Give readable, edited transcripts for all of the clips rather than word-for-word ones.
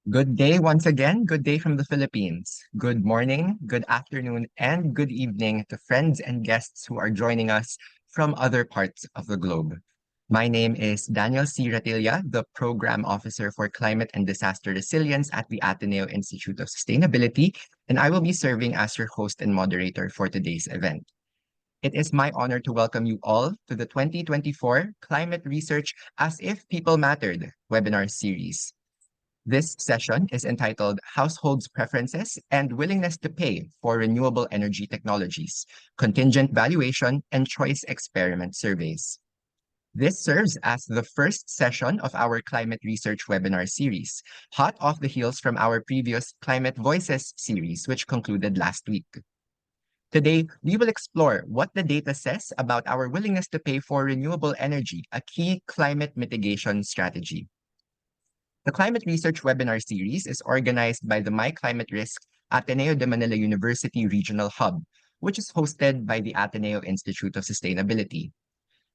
Good day once again. Good day from the Philippines. Good morning, good afternoon, and good evening to friends and guests who are joining us from other parts of the globe. My name is Daniel C. Ratilla, the Program Officer for Climate and Disaster Resilience at the Ateneo Institute of Sustainability, and I will be serving as your host and moderator for today's event. It is my honor to welcome you all to the 2024 Climate Research as If People Mattered webinar series. This session is entitled Households' Preferences and Willingness to Pay for Renewable Energy Technologies, Contingent Valuation and Choice Experiment Surveys. This serves as the first session of our climate research webinar series, hot off the heels from our previous Climate Voices series, which concluded last week. Today, we will explore what the data says about our willingness to pay for renewable energy, a key climate mitigation strategy. The Climate Research Webinar Series is organized by the My Climate Risk Ateneo de Manila University Regional Hub, which is hosted by the Ateneo Institute of Sustainability.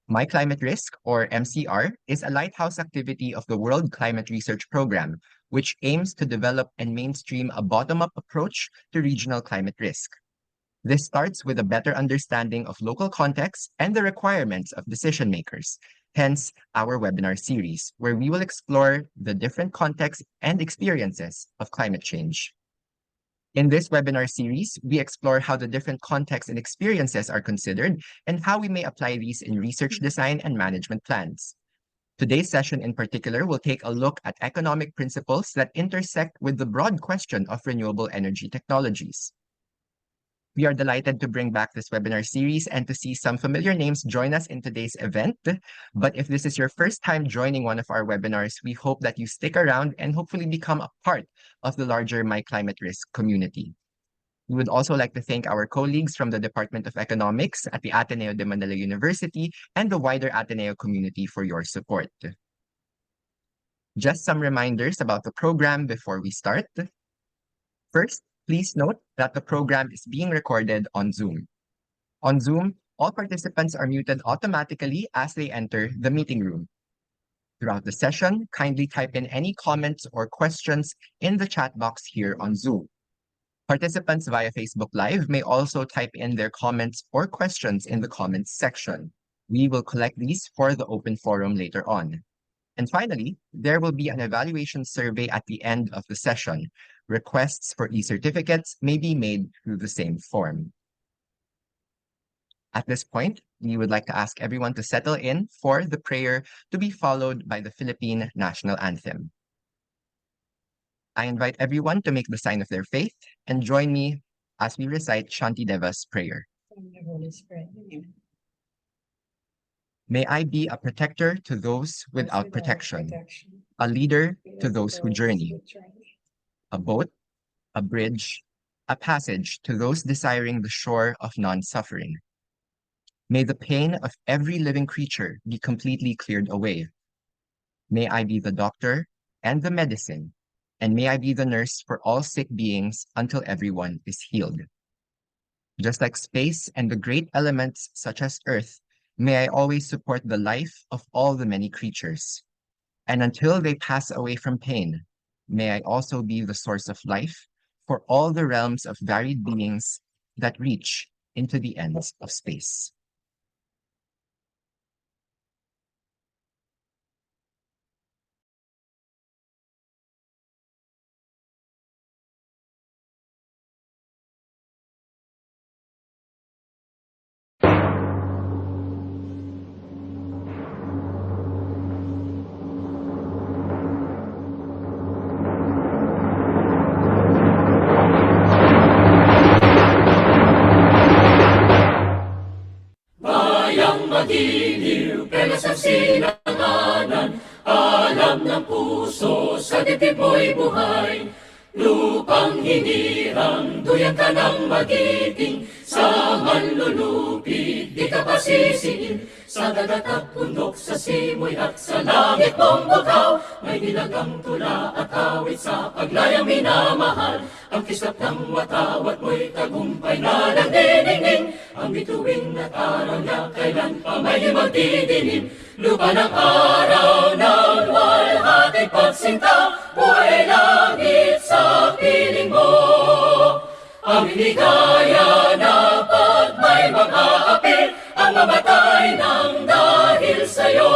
My Climate Risk, or MCR, is a lighthouse activity of the World Climate Research Program, which aims to develop and mainstream a bottom-up approach to regional climate risk. This starts with a better understanding of local context and the requirements of decision makers. Hence, our webinar series, where we will explore the different contexts and experiences of climate change. In this webinar series, we explore how the different contexts and experiences are considered and how we may apply these in research design and management plans. Today's session in particular will take a look at economic principles that intersect with the broad question of renewable energy technologies. We are delighted to bring back this webinar series and to see some familiar names join us in today's event. But if this is your first time joining one of our webinars, we hope that you stick around and hopefully become a part of the larger My Climate Risk community. We would also like to thank our colleagues from the Department of Economics at the Ateneo de Manila University and the wider Ateneo community for your support. Just some reminders about the program before we start. First, please note that the program is being recorded on Zoom. On Zoom, all participants are muted automatically as they enter the meeting room. Throughout the session, kindly type in any comments or questions in the chat box here on Zoom. Participants via Facebook Live may also type in their comments or questions in the comments section. We will collect these for the open forum later on. And finally, there will be an evaluation survey at the end of the session. Requests for e-certificates may be made through the same form. At this point, we would like to ask everyone to settle in for the prayer to be followed by the Philippine National Anthem. I invite everyone to make the sign of their faith and join me as we recite Shantideva's prayer. May I be a protector to those without protection, a leader to those who journey, a boat, a bridge, a passage to those desiring the shore of non-suffering. May the pain of every living creature be completely cleared away. May I be the doctor and the medicine, and may I be the nurse for all sick beings until everyone is healed. Just like space and the great elements such as earth, may I always support the life of all the many creatures. And until they pass away from pain, may I also be the source of life for all the realms of varied beings that reach into the ends of space. Magiliw, pelas ang sinanganan, alam ng puso, sa dibdib mo'y buhay. Lupang hinirang, duyan ka ng magiting, sa manlulupit, di ka pasisiin. Sa dagat at bundok, sa simoy at sa langit mong bukaw, may nilagang tula at awit sa paglayang minamahal. Ang kislap ng watawat mo'y tagumpay na nagdiningning, ang bituin at araw niya kailan pa may magdidilim. Lupa ng araw ng walhating pagsinta, buhay langit sa piling mo. Ang ligaya na pag may mga api, ang mamatay ng dahil sa'yo.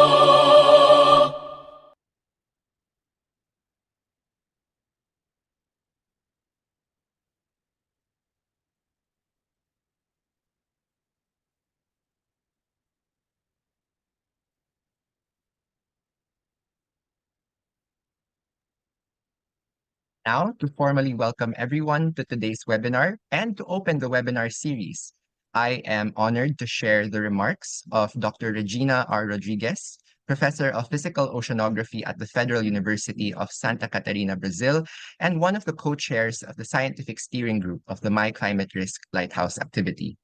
Now, to formally welcome everyone to today's webinar and to open the webinar series, I am honored to share the remarks of Dr. Regina R. Rodriguez, Professor of Physical Oceanography at the Federal University of Santa Catarina, Brazil, and one of the co-chairs of the Scientific Steering Group of the My Climate Risk Lighthouse activity.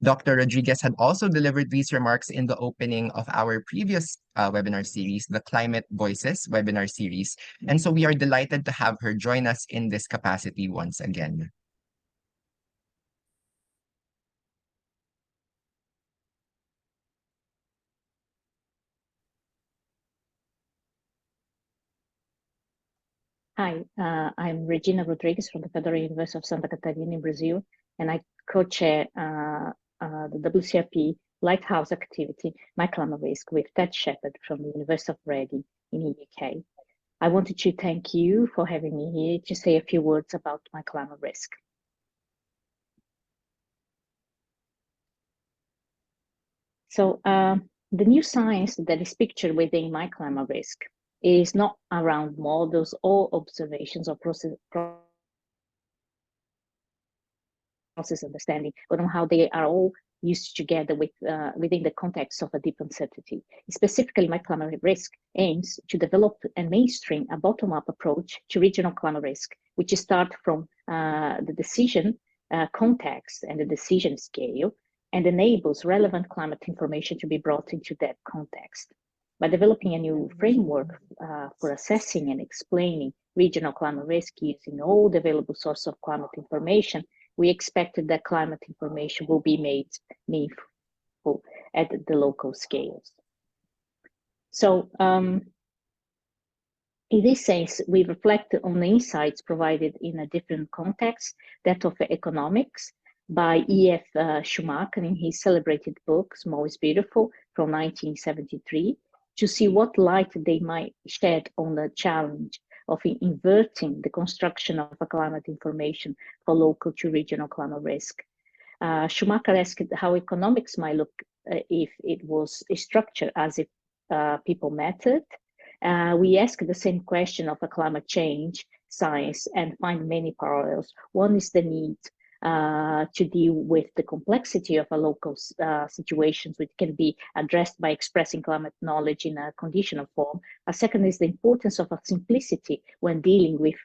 Dr. Rodriguez had also delivered these remarks in the opening of our previous webinar series, the Climate Voices webinar series. And so we are delighted to have her join us in this capacity once again. Hi, I'm Regina Rodriguez from the Federal University of Santa Catarina in Brazil, and I co-chair the WCRP Lighthouse activity, My Climate Risk, with Ted Shepherd from the University of Reading in the UK. I wanted to thank you for having me here to say a few words about my climate risk. So the new science that is pictured within My Climate Risk is not around models or observations or process understanding, but on how they are all used together within the context of a deep uncertainty. Specifically, My Climate Risk aims to develop and mainstream a bottom-up approach to regional climate risk, which starts from the decision context and the decision scale, and enables relevant climate information to be brought into that context. By developing a new framework for assessing and explaining regional climate risk using all the available sources of climate information, we expected that climate information will be made meaningful at the local scales. So in this sense, we reflect on the insights provided in a different context, that of economics, by E.F. Schumacher in his celebrated book, Small is Beautiful, from 1973, to see what light they might shed on the challenge of inverting the construction of a climate information for local to regional climate risk. Schumacher asked how economics might look if it was structured as if people mattered. We asked the same question of a climate change science and find many parallels. One is the need to deal with the complexity of a local situations, which can be addressed by expressing climate knowledge in a conditional form. A second is the importance of a simplicity when dealing with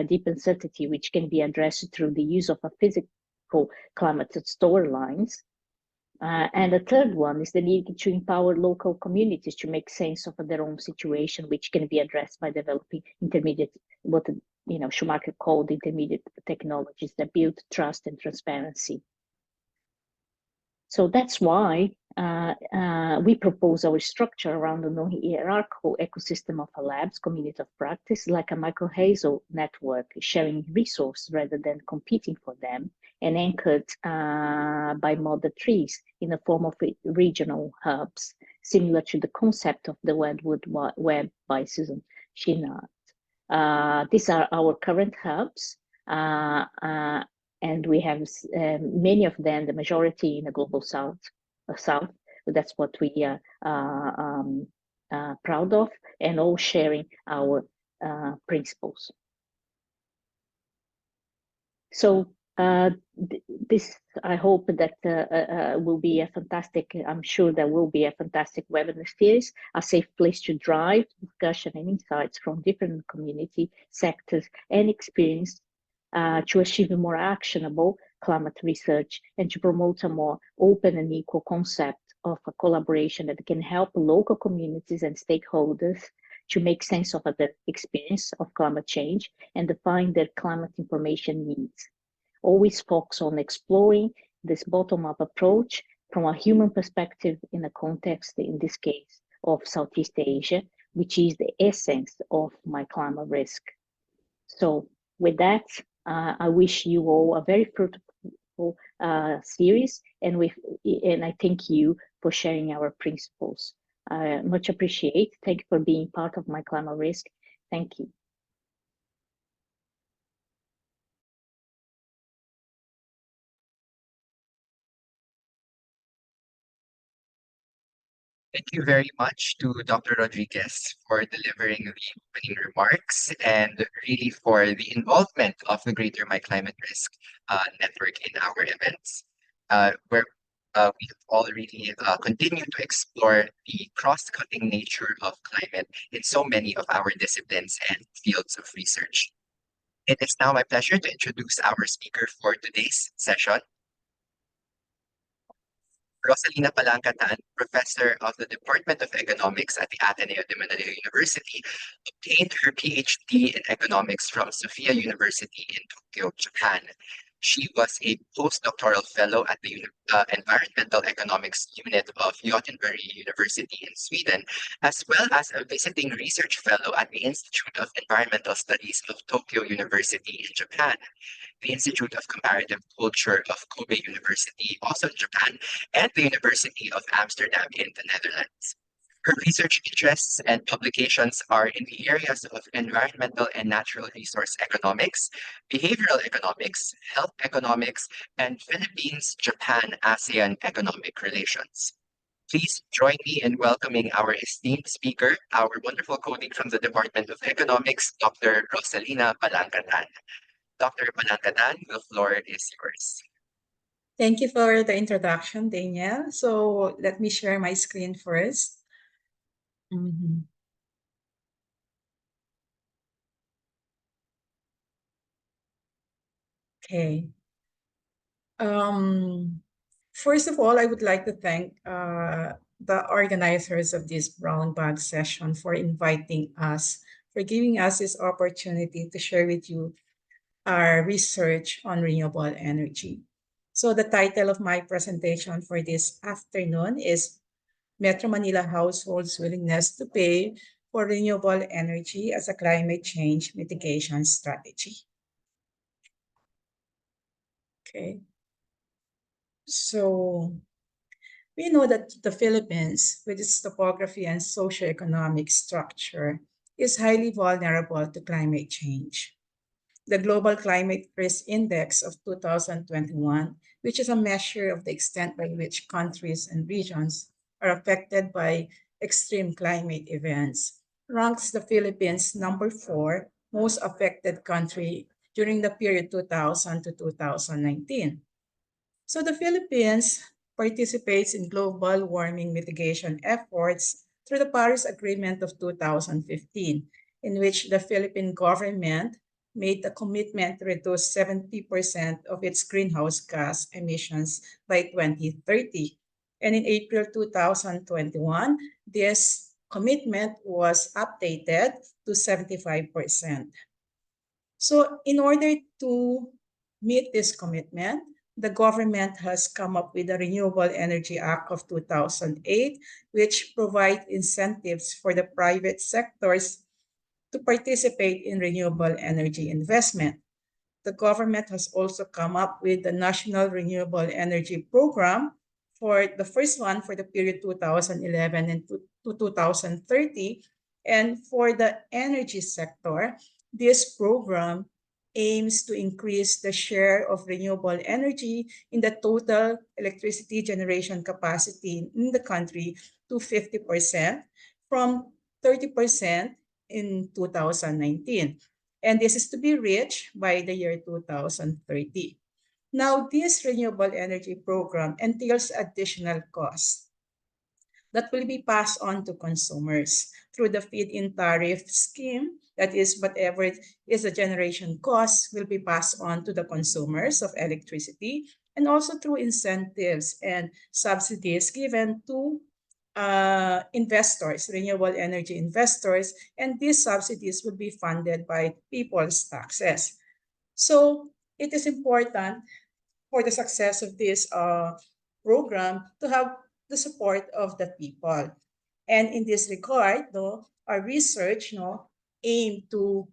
deep uncertainty, which can be addressed through the use of a physical climate storylines. And the third one is the need to empower local communities to make sense of their own situation, which can be addressed by developing intermediate, what Schumacher called intermediate technologies that build trust and transparency. So that's why we propose our structure around a non-hierarchical ecosystem of labs, community of practice, like a micro-hazel network, sharing resources rather than competing for them, and anchored by model trees in the form of regional hubs, similar to the concept of the Wildwood Web by Susan Chinard. These are our current hubs, and we have many of them, the majority in the global south. That's what we are proud of, and all sharing our principles. So this, I hope that will be a fantastic, I'm sure there will be a fantastic webinar series, a safe place to drive discussion and insights from different community sectors and experience to achieve a more actionable climate research and to promote a more open and equal concept of a collaboration that can help local communities and stakeholders to make sense of the experience of climate change and define their climate information needs. Always focus on exploring this bottom-up approach from a human perspective in a context, in this case, of Southeast Asia, which is the essence of my climate risk. So with that, I wish you all a very fruitful series, and I thank you for sharing our principles. Much appreciate. Thank you for being part of my climate risk. Thank you. Thank you very much to Dr. Rodriguez for delivering the opening remarks and really for the involvement of the Greater My Climate Risk network in our events, where we have all really continued to explore the cross-cutting nature of climate in so many of our disciplines and fields of research. It is now my pleasure to introduce our speaker for today's session, Rosalina Palanca-Tan, professor of the Department of Economics at the Ateneo de Manila University, obtained her PhD in economics from Sophia University in Tokyo, Japan. She was a postdoctoral fellow at the Environmental Economics Unit of Gothenburg University in Sweden, as well as a visiting research fellow at the Institute of Environmental Studies of Tokyo University in Japan, the Institute of Comparative Culture of Kobe University, also in Japan, and the University of Amsterdam in the Netherlands. Her research interests and publications are in the areas of environmental and natural resource economics, behavioral economics, health economics, and Philippines-Japan ASEAN economic relations. Please join me in welcoming our esteemed speaker, our wonderful colleague from the Department of Economics, Dr. Rosalina Palanca-Tan. Dr. Palanca-Tan, the floor is yours. Thank you for the introduction, Danielle. So let me share my screen first. Okay. First of all, I would like to thank the organizers of this brown bag session for inviting us, for giving us this opportunity to share with you our research on renewable energy. So the title of my presentation for this afternoon is Metro Manila Households' Willingness to Pay for Renewable Energy as a Climate Change Mitigation Strategy. Okay. So we know that the Philippines, with its topography and socioeconomic structure, is highly vulnerable to climate change. The Global Climate Risk Index of 2021, which is a measure of the extent by which countries and regions are affected by extreme climate events, ranks the Philippines number 4 most affected country during the period 2000 to 2019. So the Philippines participates in global warming mitigation efforts through the Paris Agreement of 2015, in which the Philippine government made a commitment to reduce 70% of its greenhouse gas emissions by 2030. And in April 2021, this commitment was updated to 75%. So in order to meet this commitment, the government has come up with the Renewable Energy Act of 2008, which provides incentives for the private sectors to participate in renewable energy investment. The government has also come up with the National Renewable Energy Program, for the first one for the period 2011 and to 2030. And for the energy sector, this program aims to increase the share of renewable energy in the total electricity generation capacity in the country to 50% from 30% in 2019. And this is to be reached by the year 2030. Now, this renewable energy program entails additional costs that will be passed on to consumers through the feed-in tariff scheme. That is, whatever is the generation cost will be passed on to the consumers of electricity, and also through incentives and subsidies given to investors, renewable energy investors, and these subsidies will be funded by people's taxes. So it is important for the success of this program to have the support of the people. And in this regard, our research aim to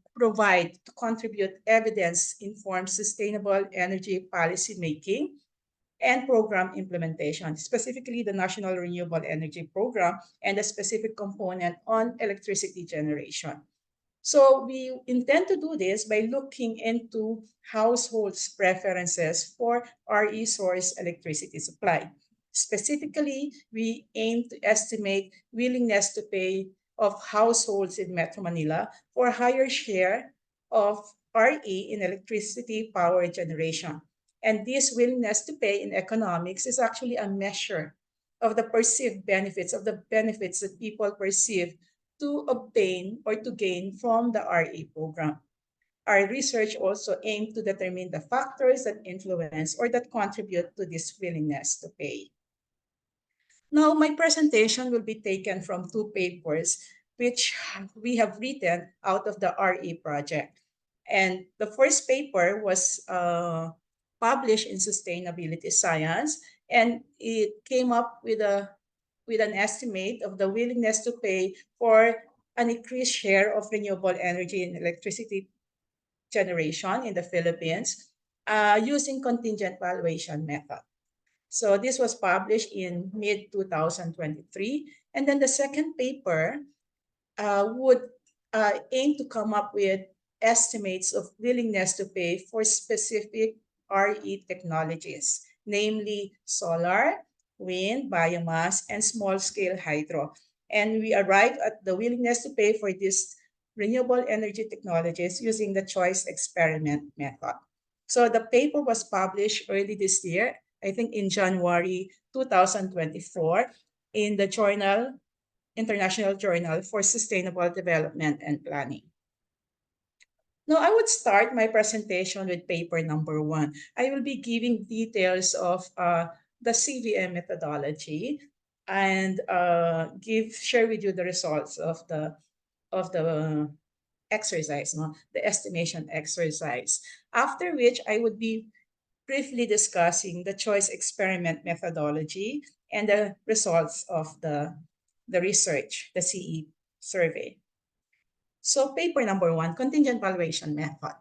contribute evidence-informed sustainable energy policy making and program implementation, specifically the National Renewable Energy Program and the specific component on electricity generation. So we intend to do this by looking into households' preferences for RE source electricity supply. Specifically, we aim to estimate willingness to pay of households in Metro Manila for a higher share of RE in electricity power generation. And this willingness to pay in economics is actually a measure of the perceived benefits, that people perceive to obtain or to gain from the RE program. Our research also aimed to determine the factors that influence or that contribute to this willingness to pay. Now, my presentation will be taken from two papers which we have written out of the RE project. And the first paper was published in Sustainability Science, and it came up with an estimate of the willingness to pay for an increased share of renewable energy in electricity generation in the Philippines using contingent valuation method. So this was published in mid-2023. And then the second paper would aim to come up with estimates of willingness to pay for specific RE technologies, namely solar, wind, biomass, and small-scale hydro. And we arrived at the willingness to pay for these renewable energy technologies using the choice experiment method. So the paper was published early this year, I think in January 2024, in the International Journal for Sustainable Development and Planning. Now, I would start my presentation with paper number 1. I will be giving details of the CVM methodology and share with you the results of the exercise, the estimation exercise. After which, I would be briefly discussing the choice experiment methodology and the results of the research, the CE survey. So paper number 1, contingent valuation method.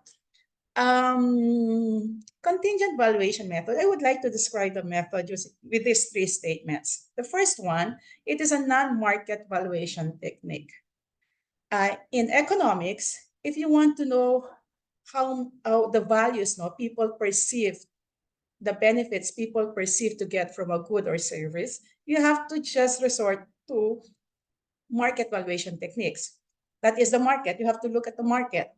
Contingent valuation method, I would like to describe the method with these 3 statements. The first one, it is a non-market valuation technique. In economics, if you want to know how the values people perceive, the benefits people perceive to get from a good or service, you have to just resort to market valuation techniques. That is the market. You have to look at the market.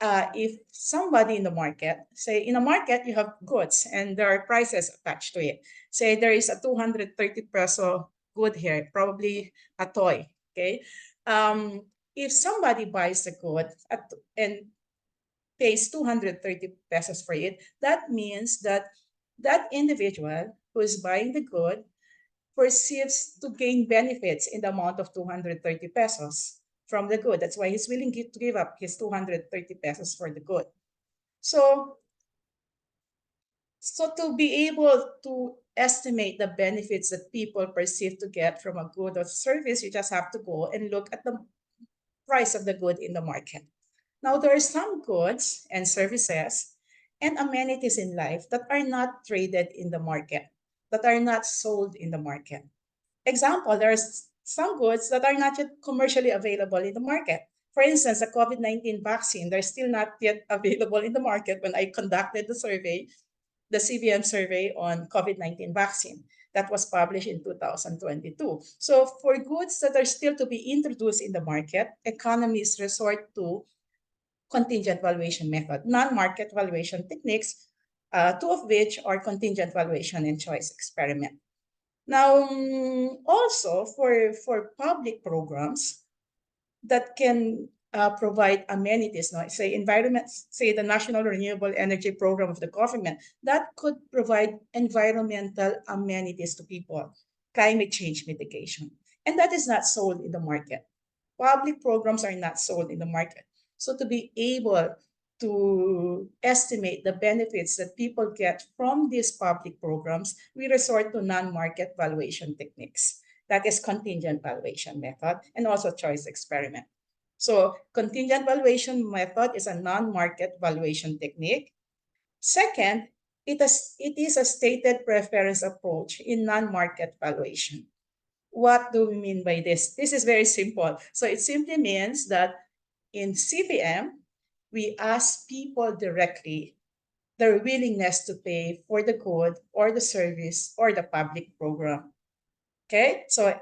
If somebody in the market, say in a market you have goods and there are prices attached to it. Say there is a 230 peso good here, probably a toy, okay? If somebody buys the good and pays 230 pesos for it, that means that that individual who is buying the good perceives to gain benefits in the amount of 230 pesos from the good. That's why he's willing to give up his 230 pesos for the good. So to be able to estimate the benefits that people perceive to get from a good or service, you just have to go and look at the price of the good in the market. Now, there are some goods and services and amenities in life that are not traded in the market, that are not sold in the market. Example, there are some goods that are not yet commercially available in the market. For instance, the COVID-19 vaccine, they're still not yet available in the market when I conducted the survey, the CVM survey on COVID-19 vaccine that was published in 2022. So for goods that are still to be introduced in the market, economists resort to contingent valuation method, non-market valuation techniques, 2 of which are contingent valuation and choice experiment. Now, also for public programs that can provide amenities, say the National Renewable Energy Program of the government, that could provide environmental amenities to people, climate change mitigation. And that is not sold in the market. Public programs are not sold in the market. So to be able to estimate the benefits that people get from these public programs, we resort to non-market valuation techniques. That is contingent valuation method and also choice experiment. So contingent valuation method is a non-market valuation technique. Second, it is a stated preference approach in non-market valuation. What do we mean by this? This is very simple. So it simply means that in CVM, we ask people directly their willingness to pay for the good or the service or the public program. Okay, so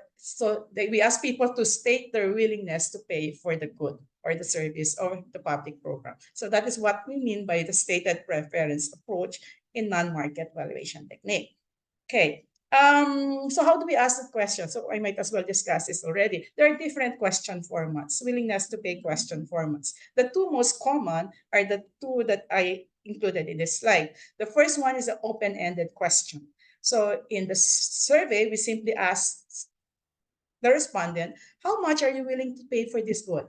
we ask people to state their willingness to pay for the good or the service or the public program. So that is what we mean by the stated preference approach in non-market valuation technique. Okay, so how do we ask the question? So I might as well discuss this already. There are different question formats, willingness to pay question formats. The two most common are the two that I included in this slide. The first one is an open-ended question. So in the survey, we simply ask the respondent, how much are you willing to pay for this good?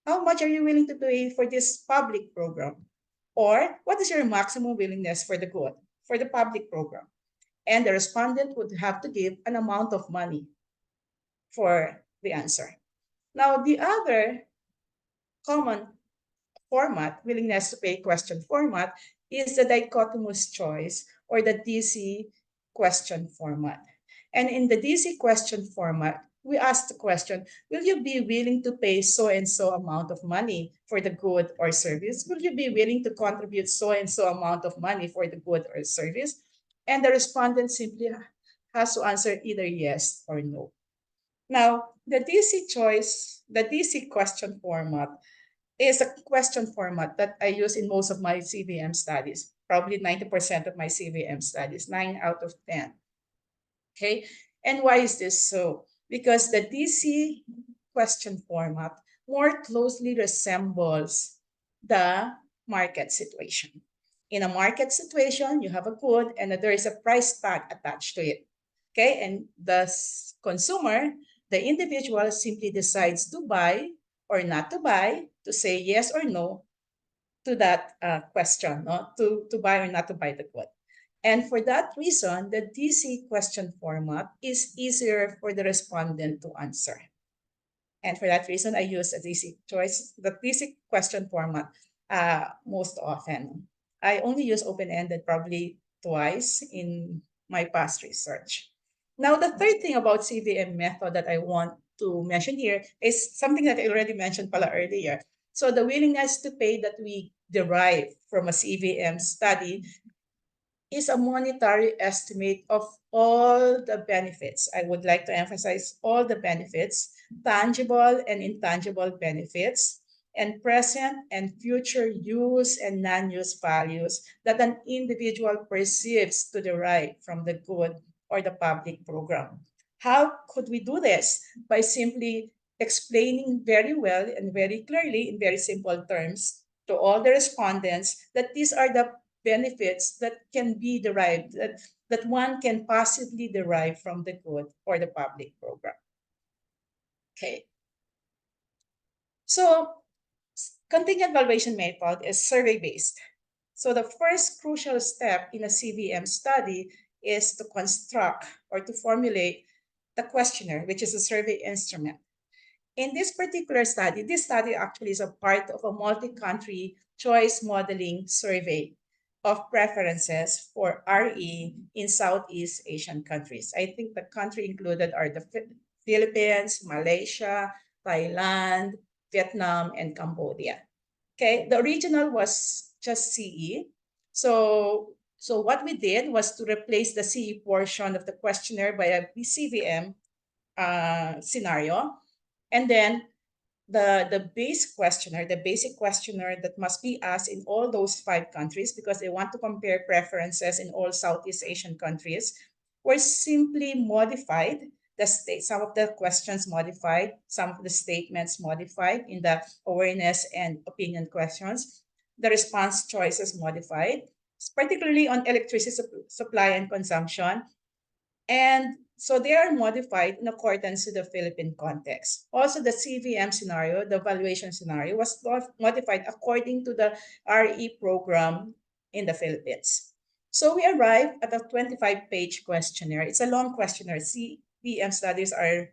How much are you willing to pay for this public program? Or what is your maximum willingness for the good, for the public program? And the respondent would have to give an amount of money for the answer. Now, the other common format, willingness to pay question format, is the dichotomous choice or the DC question format. And in the DC question format, we ask the question, will you be willing to pay so and so amount of money for the good or service? Will you be willing to contribute so and so amount of money for the good or service? And the respondent simply has to answer either yes or no. Now, the DC question format is a question format that I use in most of my CVM studies, probably 90% of my CVM studies, 9 out of 10. Okay, and why is this so? Because the DC question format more closely resembles the market situation. In a market situation, you have a good and there is a price tag attached to it. Okay, and the consumer, the individual simply decides to buy or not to buy, to say yes or no to that question, no? to buy or not to buy the good. And for that reason, the DC question format is easier for the respondent to answer. And for that reason, I use a DC choice, the DC question format most often. I only use open-ended probably twice in my past research. Now, the third thing about CVM method that I want to mention here is something that I already mentioned earlier. So the willingness to pay that we derive from a CVM study is a monetary estimate of all the benefits. I would like to emphasize all the benefits, tangible and intangible benefits, and present and future use and non-use values that an individual perceives to derive from the good or the public program. How could we do this? By simply explaining very well and very clearly in very simple terms to all the respondents that these are the benefits that can be derived, that one can possibly derive from the good or the public program. Okay. So contingent valuation method is survey-based. So the first crucial step in a CVM study is to construct or to formulate the questionnaire, which is a survey instrument. In this particular study, this study actually is a part of a multi-country choice modeling survey of preferences for RE in Southeast Asian countries. I think the country included are the Philippines, Malaysia, Thailand, Vietnam, and Cambodia. Okay, the original was just CE. So what we did was to replace the CE portion of the questionnaire by a CVM scenario. And then the basic questionnaire that must be asked in all those 5 countries, because they want to compare preferences in all Southeast Asian countries, were simply modified. Some of the questions modified, some of the statements modified in the awareness and opinion questions. The response choices modified, particularly on electricity supply and consumption. And so they are modified in accordance to the Philippine context. Also, the CVM scenario, the valuation scenario, was modified according to the RE program in the Philippines. So we arrived at a 25-page questionnaire. It's a long questionnaire. See, PM studies are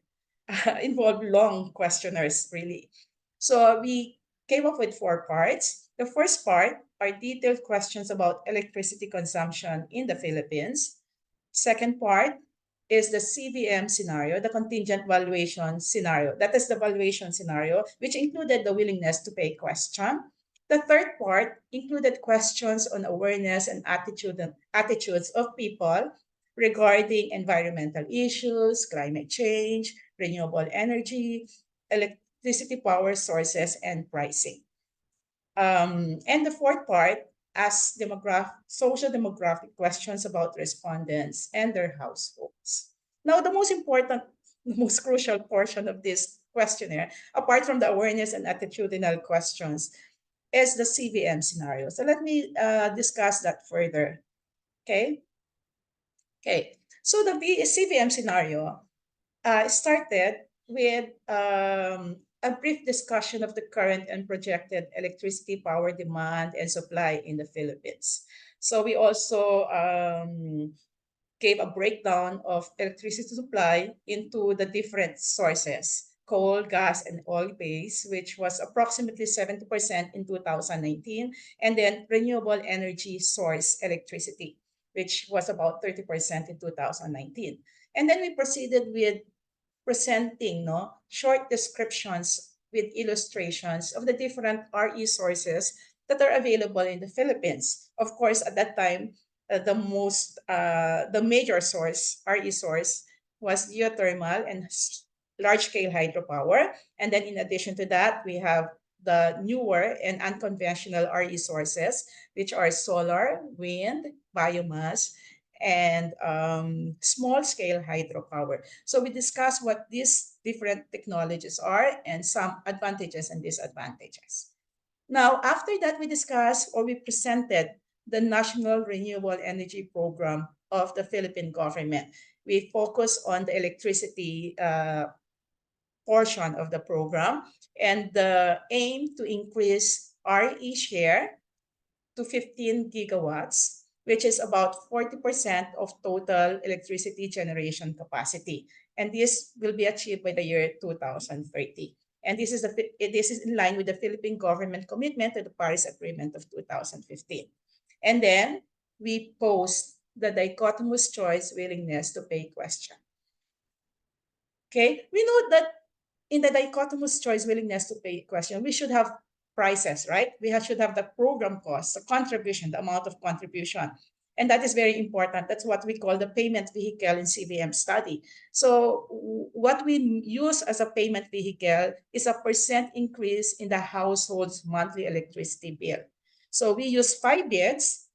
involve long questionnaires, really. So we came up with 4 parts. The first part are detailed questions about electricity consumption in the Philippines. Second part is the CVM scenario, the contingent valuation scenario. That is the valuation scenario, which included the willingness to pay question. The third part included questions on awareness and attitudes of people regarding environmental issues, climate change, renewable energy, electricity power sources, and pricing. And the fourth part asks social demographic questions about respondents and their households. Now, the most important, the most crucial portion of this questionnaire, apart from the awareness and attitudinal questions, is the CVM scenario. So let me discuss that further. Okay. Okay. So the CVM scenario started with a brief discussion of the current and projected electricity power demand and supply in the Philippines. So we also gave a breakdown of electricity supply into the different sources: coal, gas, and oil-based, which was approximately 70% in 2019, and then renewable energy source electricity, which was about 30% in 2019. And then we proceeded with presenting short descriptions with illustrations of the different RE sources that are available in the Philippines. Of course, at that time, the major source, RE source, was geothermal and large-scale hydropower. And then in addition to that, we have the newer and unconventional RE sources, which are solar, wind, biomass, and small-scale hydropower. So we discussed what these different technologies are and some advantages and disadvantages. Now, after that, we discussed or we presented the National Renewable Energy Program of the Philippine government. We focus on the electricity portion of the program and the aim to increase RE share to 15 gigawatts, which is about 40% of total electricity generation capacity. And this will be achieved by the year 2030. And this is in line with the Philippine government commitment to the Paris Agreement of 2015. And then we posed the dichotomous choice willingness to pay question. Okay, we know that in the dichotomous choice willingness to pay question, we should have prices, right? We should have the program cost, the contribution, the amount of contribution. And that is very important. That's what we call the payment vehicle in CVM study. So what we use as a payment vehicle is a % increase in the household's monthly electricity bill. So we use 5 bids,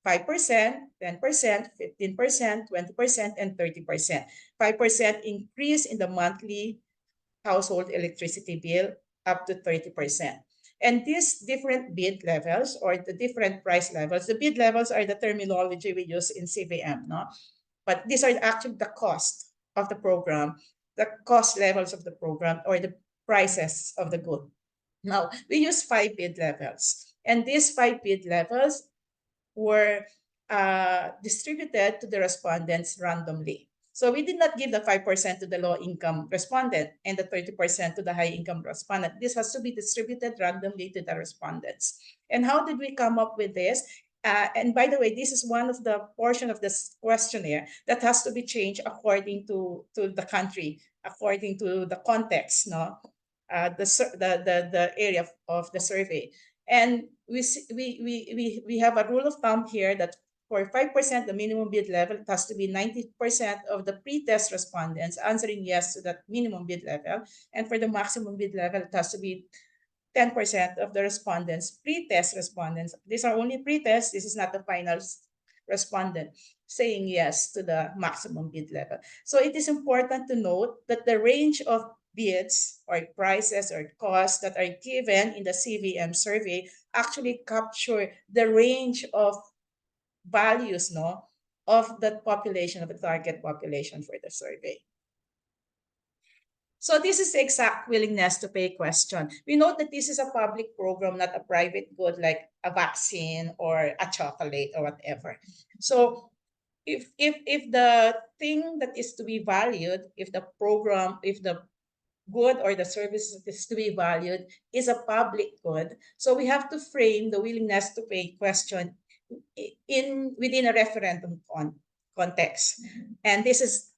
5%, 10%, 15%, 20%, and 30%. 5% increase in the monthly household electricity bill up to 30%. And these different bid levels or the different price levels, the bid levels are the terminology we use in CVM, no? But these are actually the cost of the program, the cost levels of the program, or the prices of the good. Now, we use 5 bid levels. And these 5 bid levels were distributed to the respondents randomly. So we did not give the 5% to the low-income respondent and the 30% to the high-income respondent. This has to be distributed randomly to the respondents. And how did we come up with this? And by the way, this is one of the portion of this questionnaire that has to be changed according to the country, according to the context, no? The area of the survey. And we have a rule of thumb here that for 5%, the minimum bid level, it has to be 90% of the pre-test respondents answering yes to that minimum bid level. And for the maximum bid level, it has to be 10% of the respondents, pre-test respondents. These are only pre-test. This is not the final respondent saying yes to the maximum bid level. So it is important to note that the range of bids or prices or costs that are given in the CVM survey actually capture the range of values, no, of the population, of the target population for the survey. So this is the exact willingness to pay question. We note that this is a public program, not a private good like a vaccine or a chocolate or whatever. So if the thing that is to be valued, if the good or the service that is to be valued is a public good, so we have to frame the willingness to pay question within a referendum context. And this is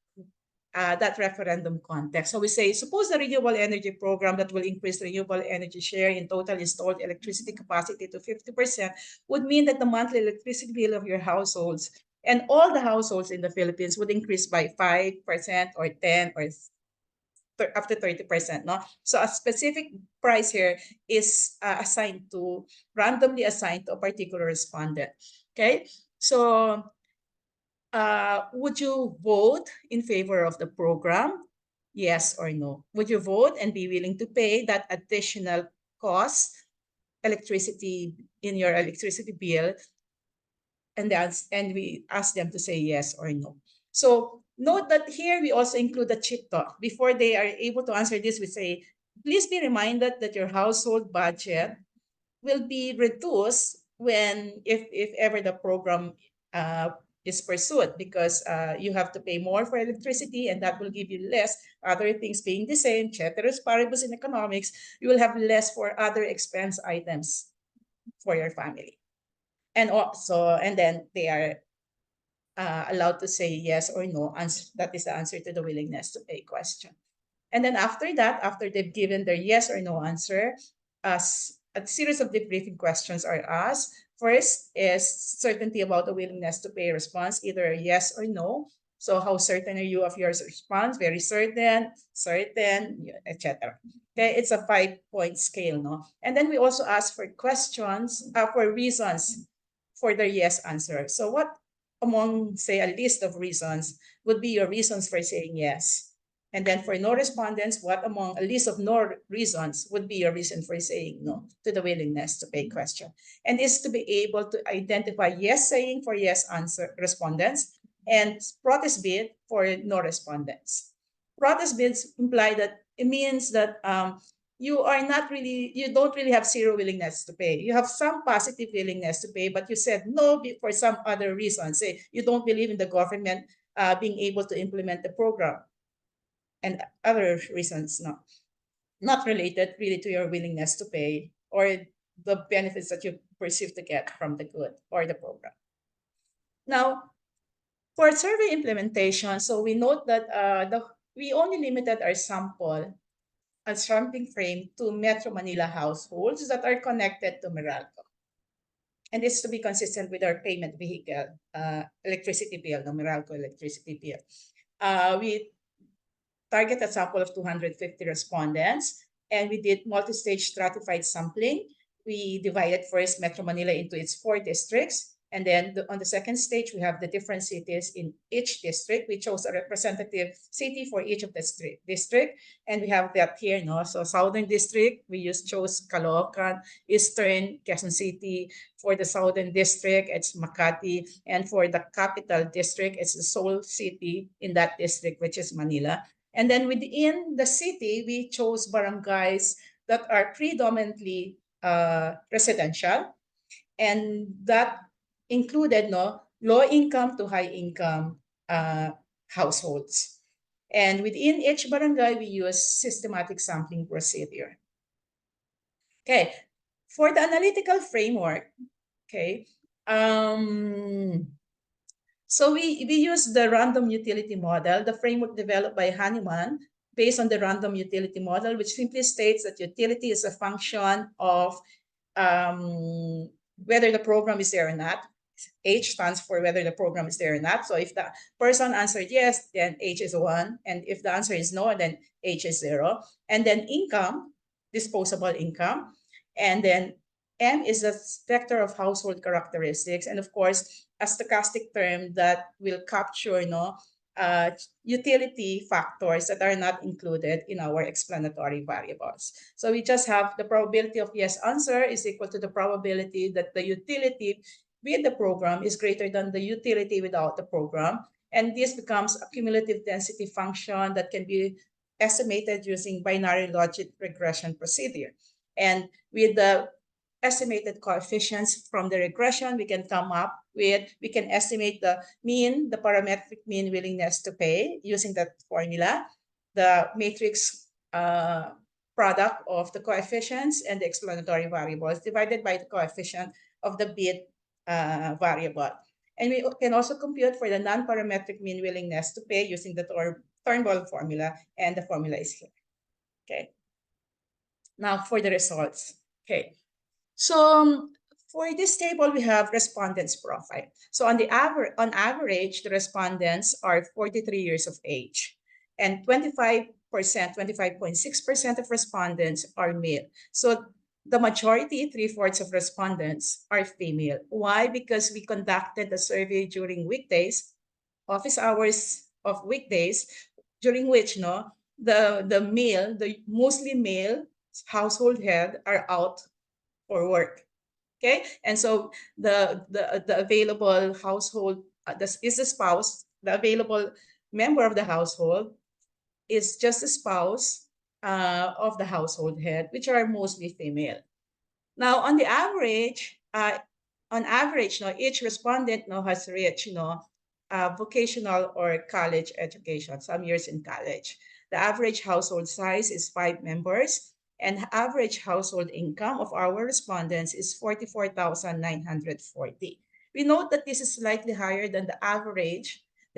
that referendum context. So we say, suppose the renewable energy program that will increase renewable energy share in total installed electricity capacity to 50% would mean that the monthly electricity bill of your households and all the households in the Philippines would increase by 5% or 10 or up to 30%. No? So a specific price here is randomly assigned to a particular respondent. Okay, so would you vote in favor of the program? Yes or no? Would you vote and be willing to pay that additional cost, electricity in your electricity bill? And we ask them to say yes or no. So note that here we also include the chip talk. Before they are able to answer this, we say, please be reminded that your household budget will be reduced if ever the program is pursued, because you have to pay more for electricity and that will give you less. Other things being the same, ceteris paribus in economics, you will have less for other expense items for your family. And then they are allowed to say yes or no. That is the answer to the willingness to pay question. And then after that, after they've given their yes or no answer, a series of debriefing questions are asked. First is certainty about the willingness to pay response, either yes or no. So how certain are you of your response? Very certain, etc. Okay, it's a 5-point scale, no? And then we also ask for questions, for reasons for the yes answer. So what among, say, a list of reasons would be your reasons for saying yes? And then for no respondents, what among a list of no reasons would be your reason for saying no to the willingness to pay question? And this to be able to identify yes saying for yes answer respondents and protest bid for no respondents. Protest bids imply that it means that you don't really have zero willingness to pay. You have some positive willingness to pay, but you said no for some other reasons. Say you don't believe in the government being able to implement the program, and other reasons not related really to your willingness to pay or the benefits that you perceive to get from the good or the program. Now, for survey implementation, so we note that we only limited our sampling frame to Metro Manila households that are connected to Meralco. And this to be consistent with our payment vehicle, electricity bill, the Meralco electricity bill. We target a sample of 250 respondents, and we did multi-stage stratified sampling. We divided first Metro Manila into its 4 districts, and then on the second stage, we have the different cities in each district. We chose a representative city for each of the district, and we have that here, no? So Southern District, we chose Caloocan. Eastern, Quezon City. For the Southern District, it's Makati. And for the Capital District, it's the sole city in that district, which is Manila. And then within the city, we chose barangays that are predominantly residential, and that included low income to high income households. And within each barangay, we use systematic sampling procedure. Okay, for the analytical framework, okay, so we use the random utility model, the framework developed by Hahnemann based on the random utility model, which simply states that utility is a function of whether the program is there or not. H stands for whether the program is there or not. So if the person answered yes, then H is 1. And if the answer is no, then H is 0. And then income, disposable income. And then M is the vector of household characteristics. And of course, a stochastic term that will capture utility factors that are not included in our explanatory variables. So we just have the probability of yes answer is equal to the probability that the utility with the program is greater than the utility without the program. And this becomes a cumulative density function that can be estimated using binary logic regression procedure. And with the estimated coefficients from the regression. We can estimate the mean, the parametric mean willingness to pay using that formula, the matrix product of the coefficients and the explanatory variables divided by the coefficient of the bid variable. And we can also compute for the non-parametric mean willingness to pay using the Turnbull formula, and the formula is here. Okay. Now for the results. Okay. So for this table, we have respondents' profile. So on average, the respondents are 43 years of age, and 25.6% of respondents are male. So the majority, 3/4 of respondents, are female. Why? Because we conducted a survey during weekdays, office hours of weekdays, during which the mostly male household head are out for work. Okay, and so the available household is the spouse. The available member of the household is just the spouse of the household head, which are mostly female. Now, on average, each respondent has reached vocational or college education, some years in college. The average household size is 5 members, and average household income of our respondents is 44,940. We note that this is slightly higher than the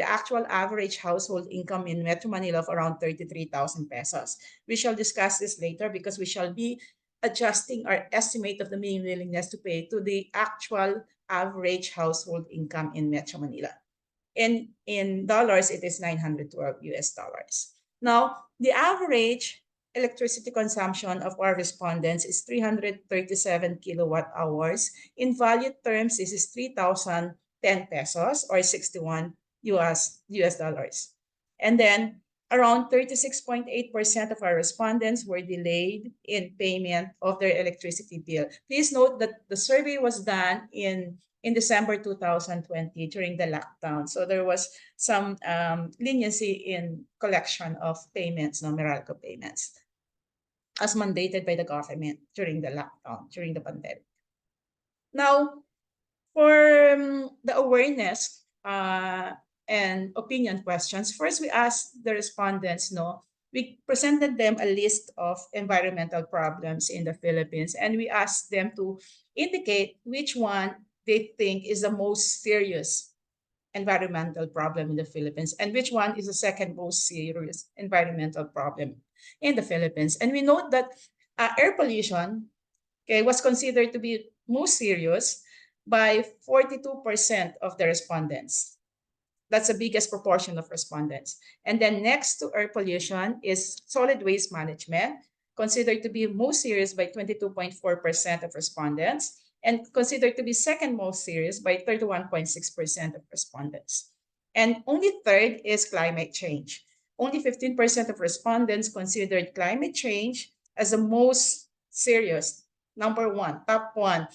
actual average household income in Metro Manila of around 33,000 pesos. We shall discuss this later because we shall be adjusting our estimate of the mean willingness to pay to the actual average household income in Metro Manila. In dollars, it is $912. Now, the average electricity consumption of our respondents is 337 kilowatt hours. In value terms, this is 3,010 pesos or 61 US dollars. And then around 36.8% of our respondents were delayed in payment of their electricity bill. Please note that the survey was done in December 2020 during the lockdown. So there was some leniency in collection of payments, Meralco payments, as mandated by the government during the lockdown, during the pandemic. Now, for the awareness and opinion questions, first we asked the respondents, we presented them a list of environmental problems in the Philippines, and we asked them to indicate which one they think is the most serious environmental problem in the Philippines and which one is the second most serious environmental problem in the Philippines. And we note that air pollution was considered to be most serious by 42% of the respondents. That's the biggest proportion of respondents. And then next to air pollution is solid waste management, considered to be most serious by 22.4% of respondents, and considered to be second most serious by 31.6% of respondents. And only third is climate change. Only 15% of respondents considered climate change as the most serious, top one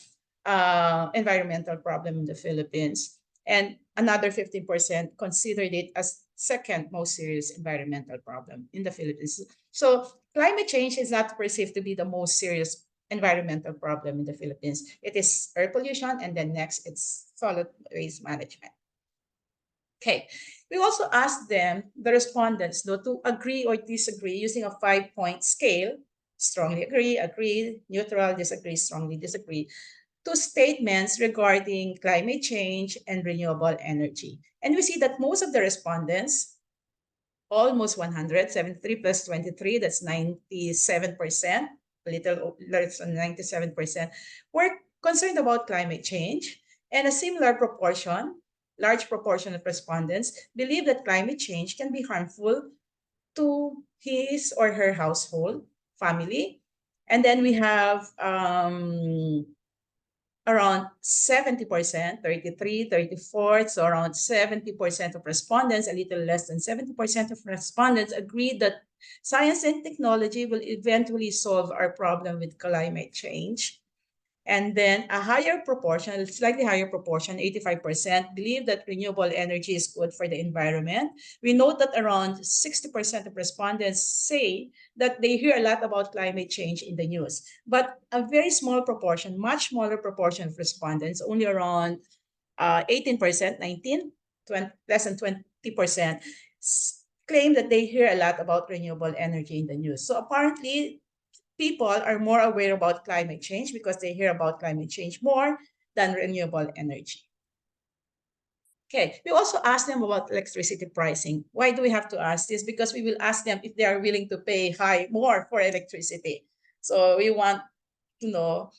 environmental problem in the Philippines. And another 15% considered it as second most serious environmental problem in the Philippines. So climate change is not perceived to be the most serious environmental problem in the Philippines. It is air pollution, and then next it's solid waste management. Okay, we also asked them, the respondents, to agree or disagree using a 5-point scale: strongly agree, neutral, disagree, strongly disagree, to statements regarding climate change and renewable energy. And we see that most of the respondents, almost 100, 73 plus 23, that's 97%, a little less than 97%, were concerned about climate change. And a similar proportion, large proportion of respondents, believe that climate change can be harmful to his or her household, family. And then we have around 70%, 33, 34, so around 70% of respondents, a little less than 70% of respondents agreed that science and technology will eventually solve our problem with climate change. And then a higher proportion, slightly higher proportion, 85%, believe that renewable energy is good for the environment. We note that around 60% of respondents say that they hear a lot about climate change in the news. But a very small proportion, much smaller proportion of respondents, only around 18%, 19, 20, less than 20%, claim that they hear a lot about renewable energy in the news. So apparently, people are more aware about climate change because they hear about climate change more than renewable energy. Okay, we also ask them about electricity pricing. Why do we have to ask this? Because we will ask them if they are willing to pay more for electricity. So we want to know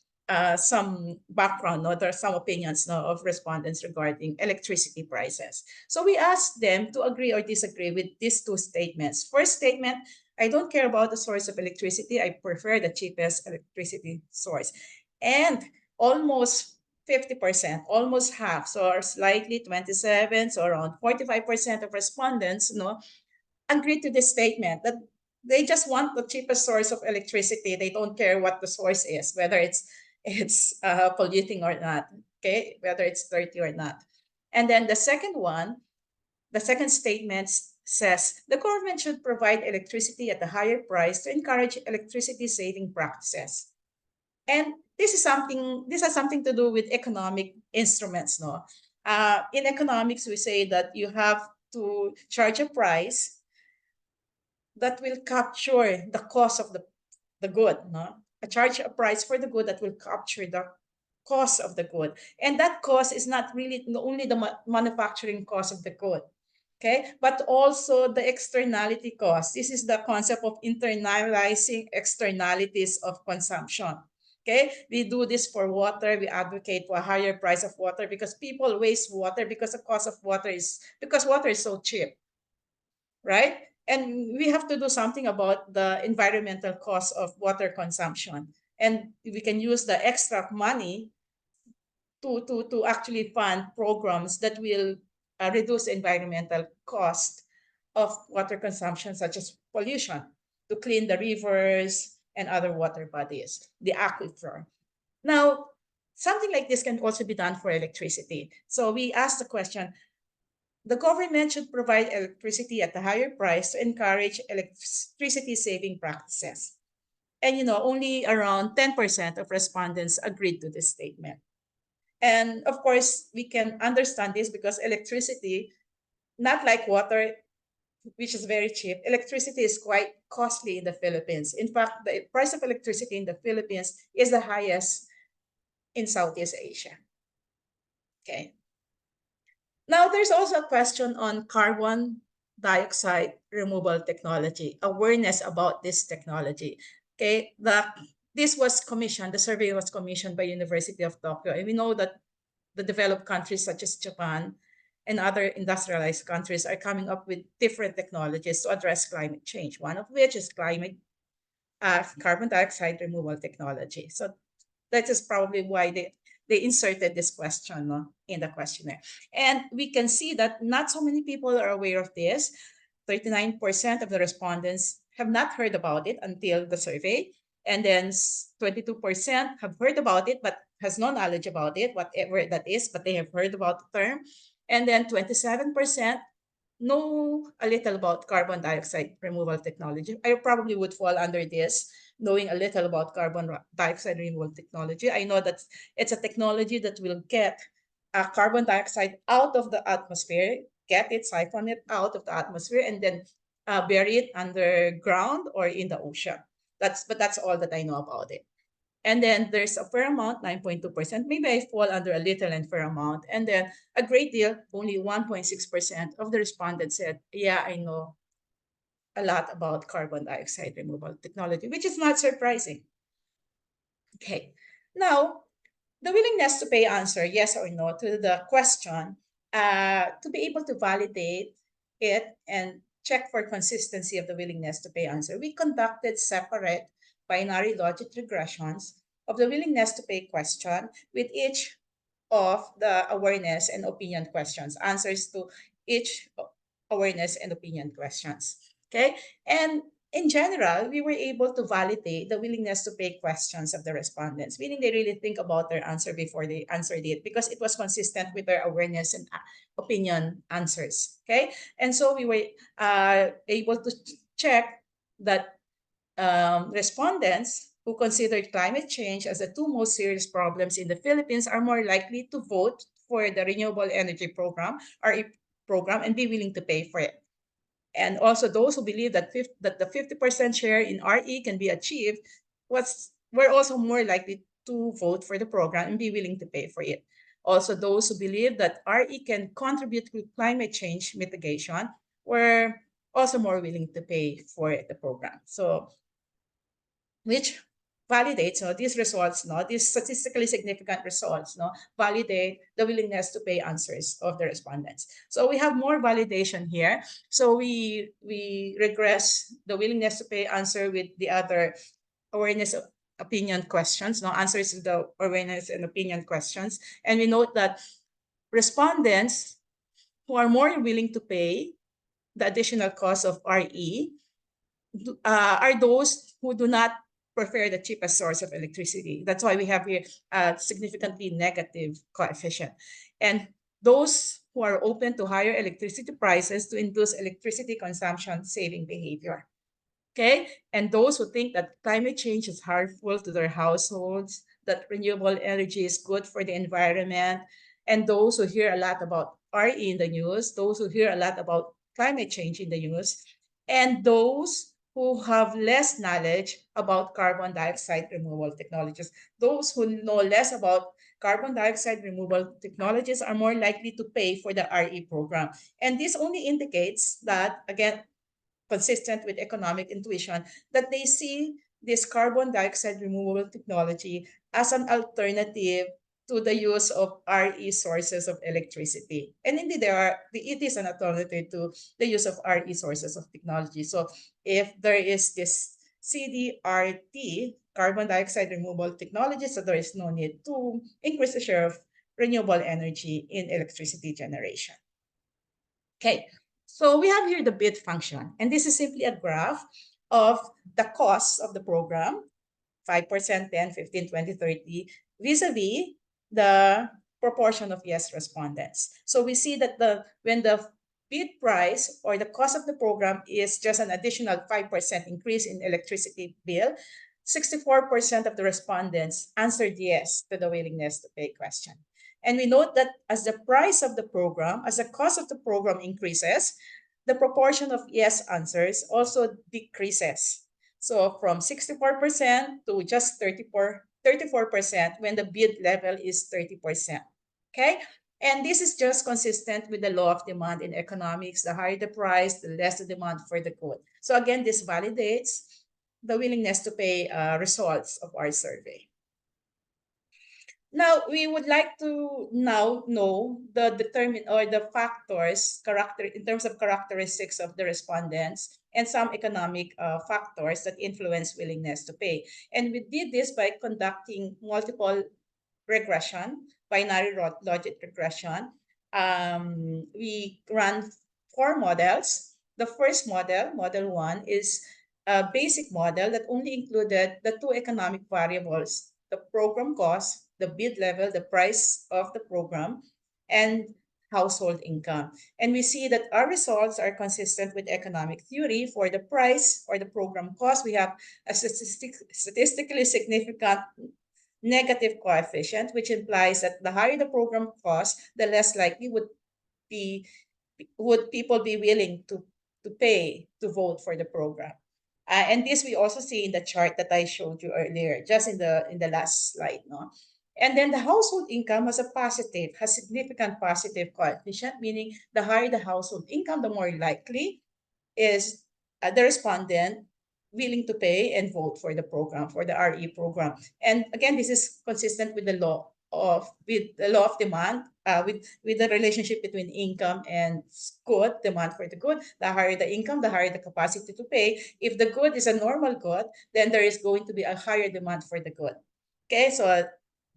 some background, no, there are some opinions, no, of respondents regarding electricity prices. So we asked them to agree or disagree with these two statements. First statement, I don't care about the source of electricity. I prefer the cheapest electricity source. And almost 50%, almost half, so slightly 27, so around 45% of respondents, agree to this statement that they just want the cheapest source of electricity. They don't care what the source is, whether it's polluting or not, okay, whether it's dirty or not. And then the second one, the second statement says the government should provide electricity at a higher price to encourage electricity saving practices. And this has something to do with economic instruments, no? In economics, we say that you have to charge a price that will capture the cost of the good, no? Charge a price for the good that will capture the cost of the good. And that cost is not really only the manufacturing cost of the good, okay? But also the externality cost. This is the concept of internalizing externalities of consumption. Okay, we do this for water. We advocate for a higher price of water because people waste water because the cost of water is so cheap, right? And we have to do something about the environmental cost of water consumption. And we can use the extra money to actually fund programs that will reduce environmental cost of water consumption, such as pollution, to clean the rivers and other water bodies, the aquifer. Now, something like this can also be done for electricity. So we asked the question, the government should provide electricity at a higher price to encourage electricity saving practices. And only around 10% of respondents agreed to this statement. And of course, we can understand this because electricity, not like water, which is very cheap, electricity is quite costly in the Philippines. In fact, the price of electricity in the Philippines is the highest in Southeast Asia. Okay. Now, there's also a question on carbon dioxide removal technology, awareness about this technology. Okay, this was commissioned, the survey was commissioned by University of Tokyo, and we know that the developed countries such as Japan and other industrialized countries are coming up with different technologies to address climate change, one of which is carbon dioxide removal technology. So that is probably why they inserted this question in the questionnaire. And we can see that not so many people are aware of this. 39% of the respondents have not heard about it until the survey. And then 22% have heard about it, but has no knowledge about it, whatever that is, but they have heard about the term. And then 27% know a little about carbon dioxide removal technology. I probably would fall under this, knowing a little about carbon dioxide removal technology. I know that it's a technology that will get carbon dioxide out of the atmosphere, siphon it out of the atmosphere, and then bury it underground or in the ocean. But that's all that I know about it. And then there's a fair amount, 9.2%. Maybe I fall under a little and fair amount. And then a great deal, only 1.6% of the respondents said, yeah, I know a lot about carbon dioxide removal technology, which is not surprising. Okay, now the willingness to pay answer, yes or no, to the question, to be able to validate it and check for consistency of the willingness to pay answer, we conducted separate binary logic regressions of the willingness to pay question with each of the awareness and opinion questions, answers to each awareness and opinion questions. Okay, and in general, we were able to validate the willingness to pay questions of the respondents, meaning they really think about their answer before they answered it, because it was consistent with their awareness and opinion answers. Okay, and so we were able to check that respondents who considered climate change as the two most serious problems in the Philippines are more likely to vote for the Renewable Energy Program, RE program, and be willing to pay for it. And also those who believe that the 50% share in RE can be achieved were also more likely to vote for the program and be willing to pay for it. Also, those who believe that RE can contribute to climate change mitigation were also more willing to pay for the program. So, which validates these results, these statistically significant results, validate the willingness to pay answers of the respondents. So we have more validation here. So we regress the willingness to pay answer with the other awareness of opinion questions, answers to the awareness and opinion questions. And we note that respondents who are more willing to pay the additional cost of RE are those who do not prefer the cheapest source of electricity. That's why we have here a significantly negative coefficient. And those who are open to higher electricity prices to induce electricity consumption saving behavior. Okay, and those who think that climate change is harmful to their households, that renewable energy is good for the environment, and those who hear a lot about RE in the news, those who hear a lot about climate change in the news, and those who have less knowledge about carbon dioxide removal technologies. Those who know less about carbon dioxide removal technologies are more likely to pay for the RE program. And this only indicates that, again, consistent with economic intuition, that they see this carbon dioxide removal technology as an alternative to the use of RE sources of electricity. And indeed, it is an alternative to the use of RE sources of technology. So if there is this CDRT, carbon dioxide removal technology, so there is no need to increase the share of renewable energy in electricity generation. Okay, so we have here the bid function, and this is simply a graph of the cost of the program, 5%, 10, 15, 20, 30, vis-a-vis the proportion of yes respondents. So we see that when the bid price or the cost of the program is just an additional 5% increase in electricity bill, 64% of the respondents answered yes to the willingness to pay question. And we note that as the price of the program, as the cost of the program increases, the proportion of yes answers also decreases. So from 64% to just 34% when the bid level is 30%. Okay? And this is just consistent with the law of demand in economics. The higher the price, the less the demand for the good. So again, this validates the willingness to pay results of our survey. Now, we would like to now know the factors, in terms of characteristics of the respondents and some economic factors that influence willingness to pay. And we did this by conducting multiple regression, binary logic regression. We ran 4 models. The first model, model 1, is a basic model that only included the 2 economic variables, the program cost, the bid level, the price of the program, and household income. And we see that our results are consistent with economic theory. For the price or the program cost, we have a statistically significant negative coefficient, which implies that the higher the program cost, the less likely would people be willing to pay to vote for the program. And this we also see in the chart that I showed you earlier, just in the last slide, no? And then the household income has significant positive coefficient, meaning the higher the household income, the more likely is the respondent willing to pay and vote for the program, for the RE program. And again, this is consistent with the law of demand, with the relationship between income and good, demand for the good. The higher the income, the higher the capacity to pay. If the good is a normal good, then there is going to be a higher demand for the good. Okay, so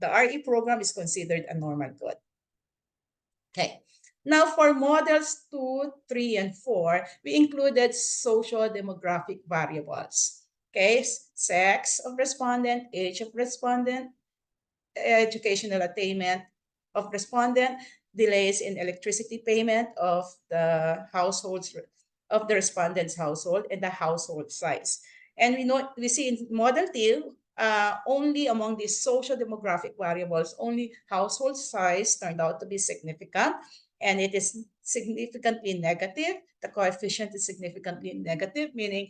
the RE program is considered a normal good. Okay, Now, for models 2, 3, and 4, we included socio-demographic variables. Okay, sex of respondent, age of respondent, educational attainment of respondent, delays in electricity payment of the households of the respondent's household, and the household size. And we see in model 2, only among these social demographic variables, only household size turned out to be significant, and it is significantly negative. The coefficient is significantly negative, meaning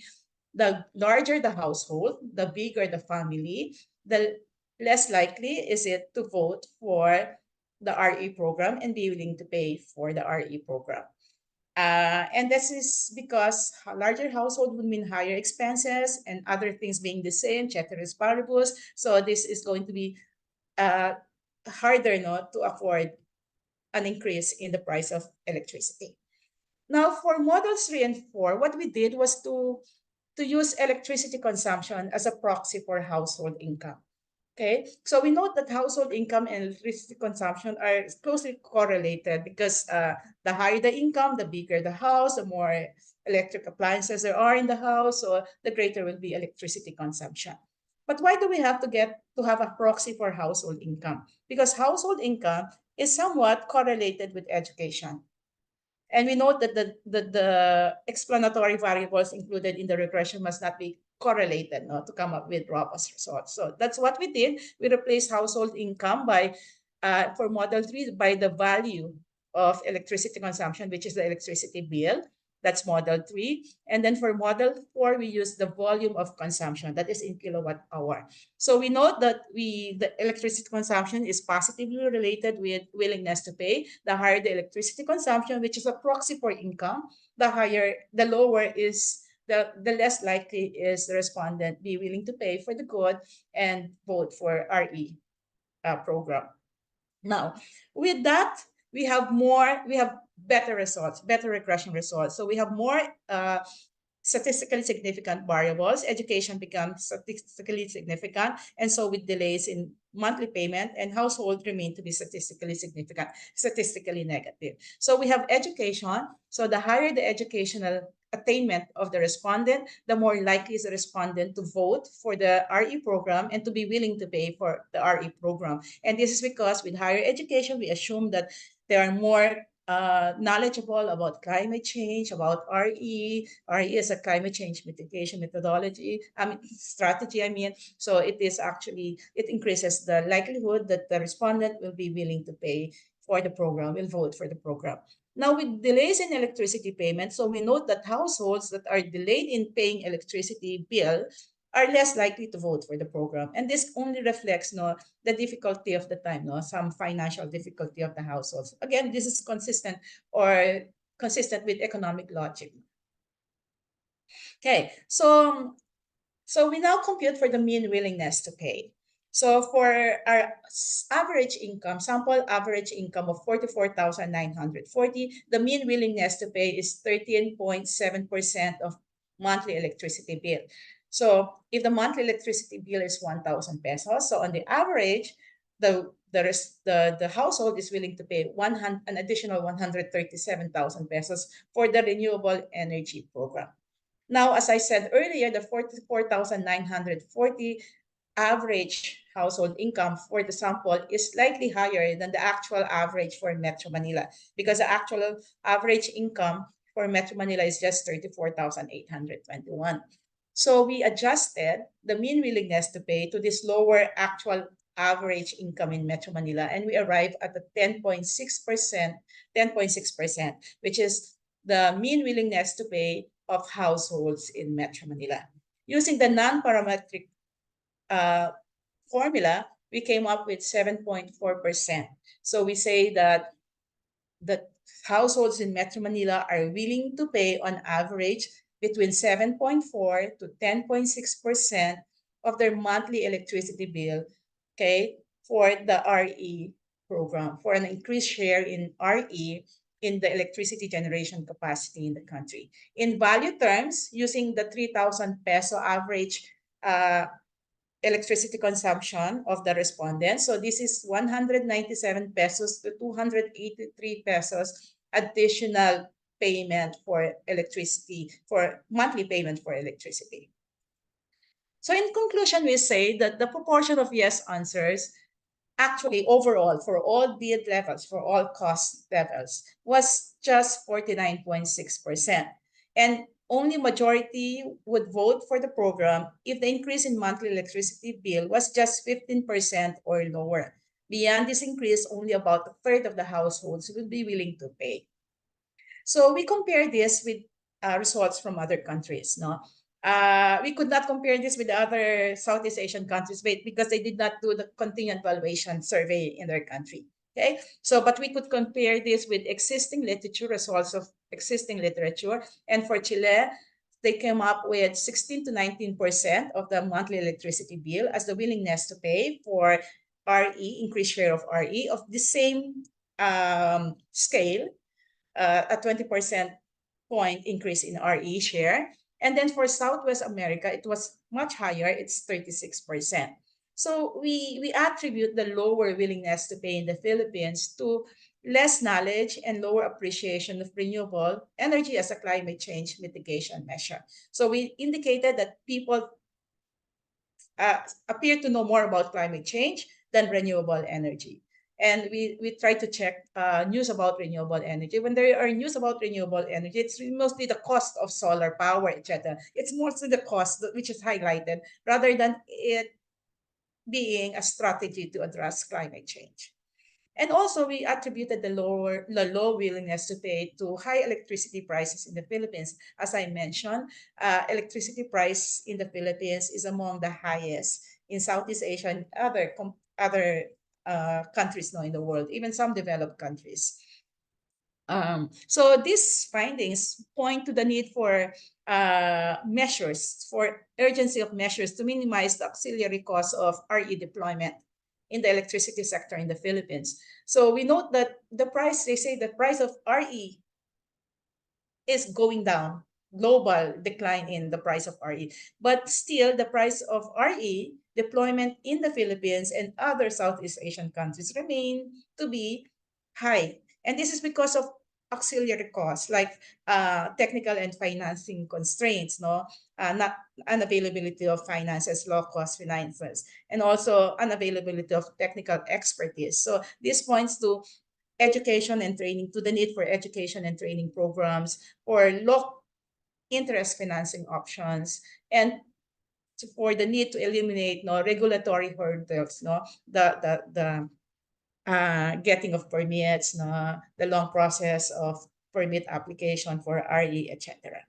the larger the household, the bigger the family, the less likely is it to vote for the RE program and be willing to pay for the RE program. And this is because a larger household would mean higher expenses and other things being the same, ceteris paribus. So this is going to be harder not to afford an increase in the price of electricity. Now, for models 3 and 4, what we did was to use electricity consumption as a proxy for household income. Okay, so we note that household income and electricity consumption are closely correlated because the higher the income, the bigger the house, the more electric appliances there are in the house, so the greater will be electricity consumption. But why do we have to have a proxy for household income? Because household income is somewhat correlated with education. And we note that the explanatory variables included in the regression must not be correlated to come up with robust results. So that's what we did. We replaced household income by, for model 3, by the value of electricity consumption, which is the electricity bill. That's model 3. And then for model 4, we use the volume of consumption, that is in kilowatt hour. So we note that the electricity consumption is positively related with willingness to pay. The higher the electricity consumption, which is a proxy for income, the lower is the less likely is the respondent be willing to pay for the good and vote for RE program. Now, with that, we have better results, better regression results. So we have more statistically significant variables. Education becomes statistically significant, and so with delays in monthly payment, and household remain to be statistically significant, statistically negative. So we have education. So the higher the educational attainment of the respondent, the more likely is the respondent to vote for the RE program and to be willing to pay for the RE program. And this is because with higher education, we assume that they are more knowledgeable about climate change, about RE. RE is a climate change mitigation strategy. So it increases the likelihood that the respondent will be willing to pay for the program, will vote for the program. Now, with delays in electricity payment, so we note that households that are delayed in paying electricity bill are less likely to vote for the program. And this only reflects the difficulty of the time, some financial difficulty of the households. Again, this is consistent with economic logic. Okay, so we now compute for the mean willingness to pay. So for our average income, sample average income of 44,940, the mean willingness to pay is 13.7% of monthly electricity bill. So if the monthly electricity bill is 1,000 pesos, so on the average, the household is willing to pay an additional 137,000 pesos for the renewable energy program. Now, as I said earlier, the 44,940 average household income for the sample is slightly higher than the actual average for Metro Manila, because the actual average income for Metro Manila is just 34,821. So we adjusted the mean willingness to pay to this lower actual average income in Metro Manila, and we arrive at the 10.6%, which is the mean willingness to pay of households in Metro Manila. Using the non-parametric formula, we came up with 7.4%. So we say that the households in Metro Manila are willing to pay on average between 7.4 to 10.6% of their monthly electricity bill, okay, for the RE program, for an increased share in RE in the electricity generation capacity in the country. In value terms, using the 3,000 peso average electricity consumption of the respondents. So this is 197 pesos to 283 pesos additional payment for electricity, for monthly payment for electricity. So in conclusion, we say that the proportion of yes answers actually overall for all bid levels, for all cost levels, was just 49.6%. And only majority would vote for the program if the increase in monthly electricity bill was just 15% or lower. Beyond this increase, only about a third of the households will be willing to pay. So we compare this with results from other countries. No, we could not compare this with other Southeast Asian countries because they did not do the contingent valuation survey in their country. Okay, so but we could compare this with existing literature, results of existing literature, and for Chile, they came up with 16 to 19% of the monthly electricity bill as the willingness to pay for RE, increased share of RE of the same scale, a 20% point increase in RE share. And then for Southwest America, it was much higher. It's 36%. So we attribute the lower willingness to pay in the Philippines to less knowledge and lower appreciation of renewable energy as a climate change mitigation measure. So we indicated that people appear to know more about climate change than renewable energy. And we try to check news about renewable energy. When there are news about renewable energy, it's mostly the cost of solar power, etc. It's mostly the cost which is highlighted rather than it being a strategy to address climate change. And also, we attributed the low willingness to pay to high electricity prices in the Philippines. As I mentioned, electricity price in the Philippines is among the highest in Southeast Asia and other countries now in the world, even some developed countries. So these findings point to the need for measures, for urgency of measures to minimize the auxiliary costs of RE deployment in the electricity sector in the Philippines. So we note that they say the price of RE is going down, global decline in the price of RE. But still, the price of RE deployment in the Philippines and other Southeast Asian countries remain to be high. And this is because of auxiliary costs like technical and financing constraints, not unavailability of finances, low-cost finances, and also unavailability of technical expertise. So this points to education and training, to the need for education and training programs for low interest financing options, and for the need to eliminate regulatory hurdles, the getting of permits, the long process of permit application for RE, etc.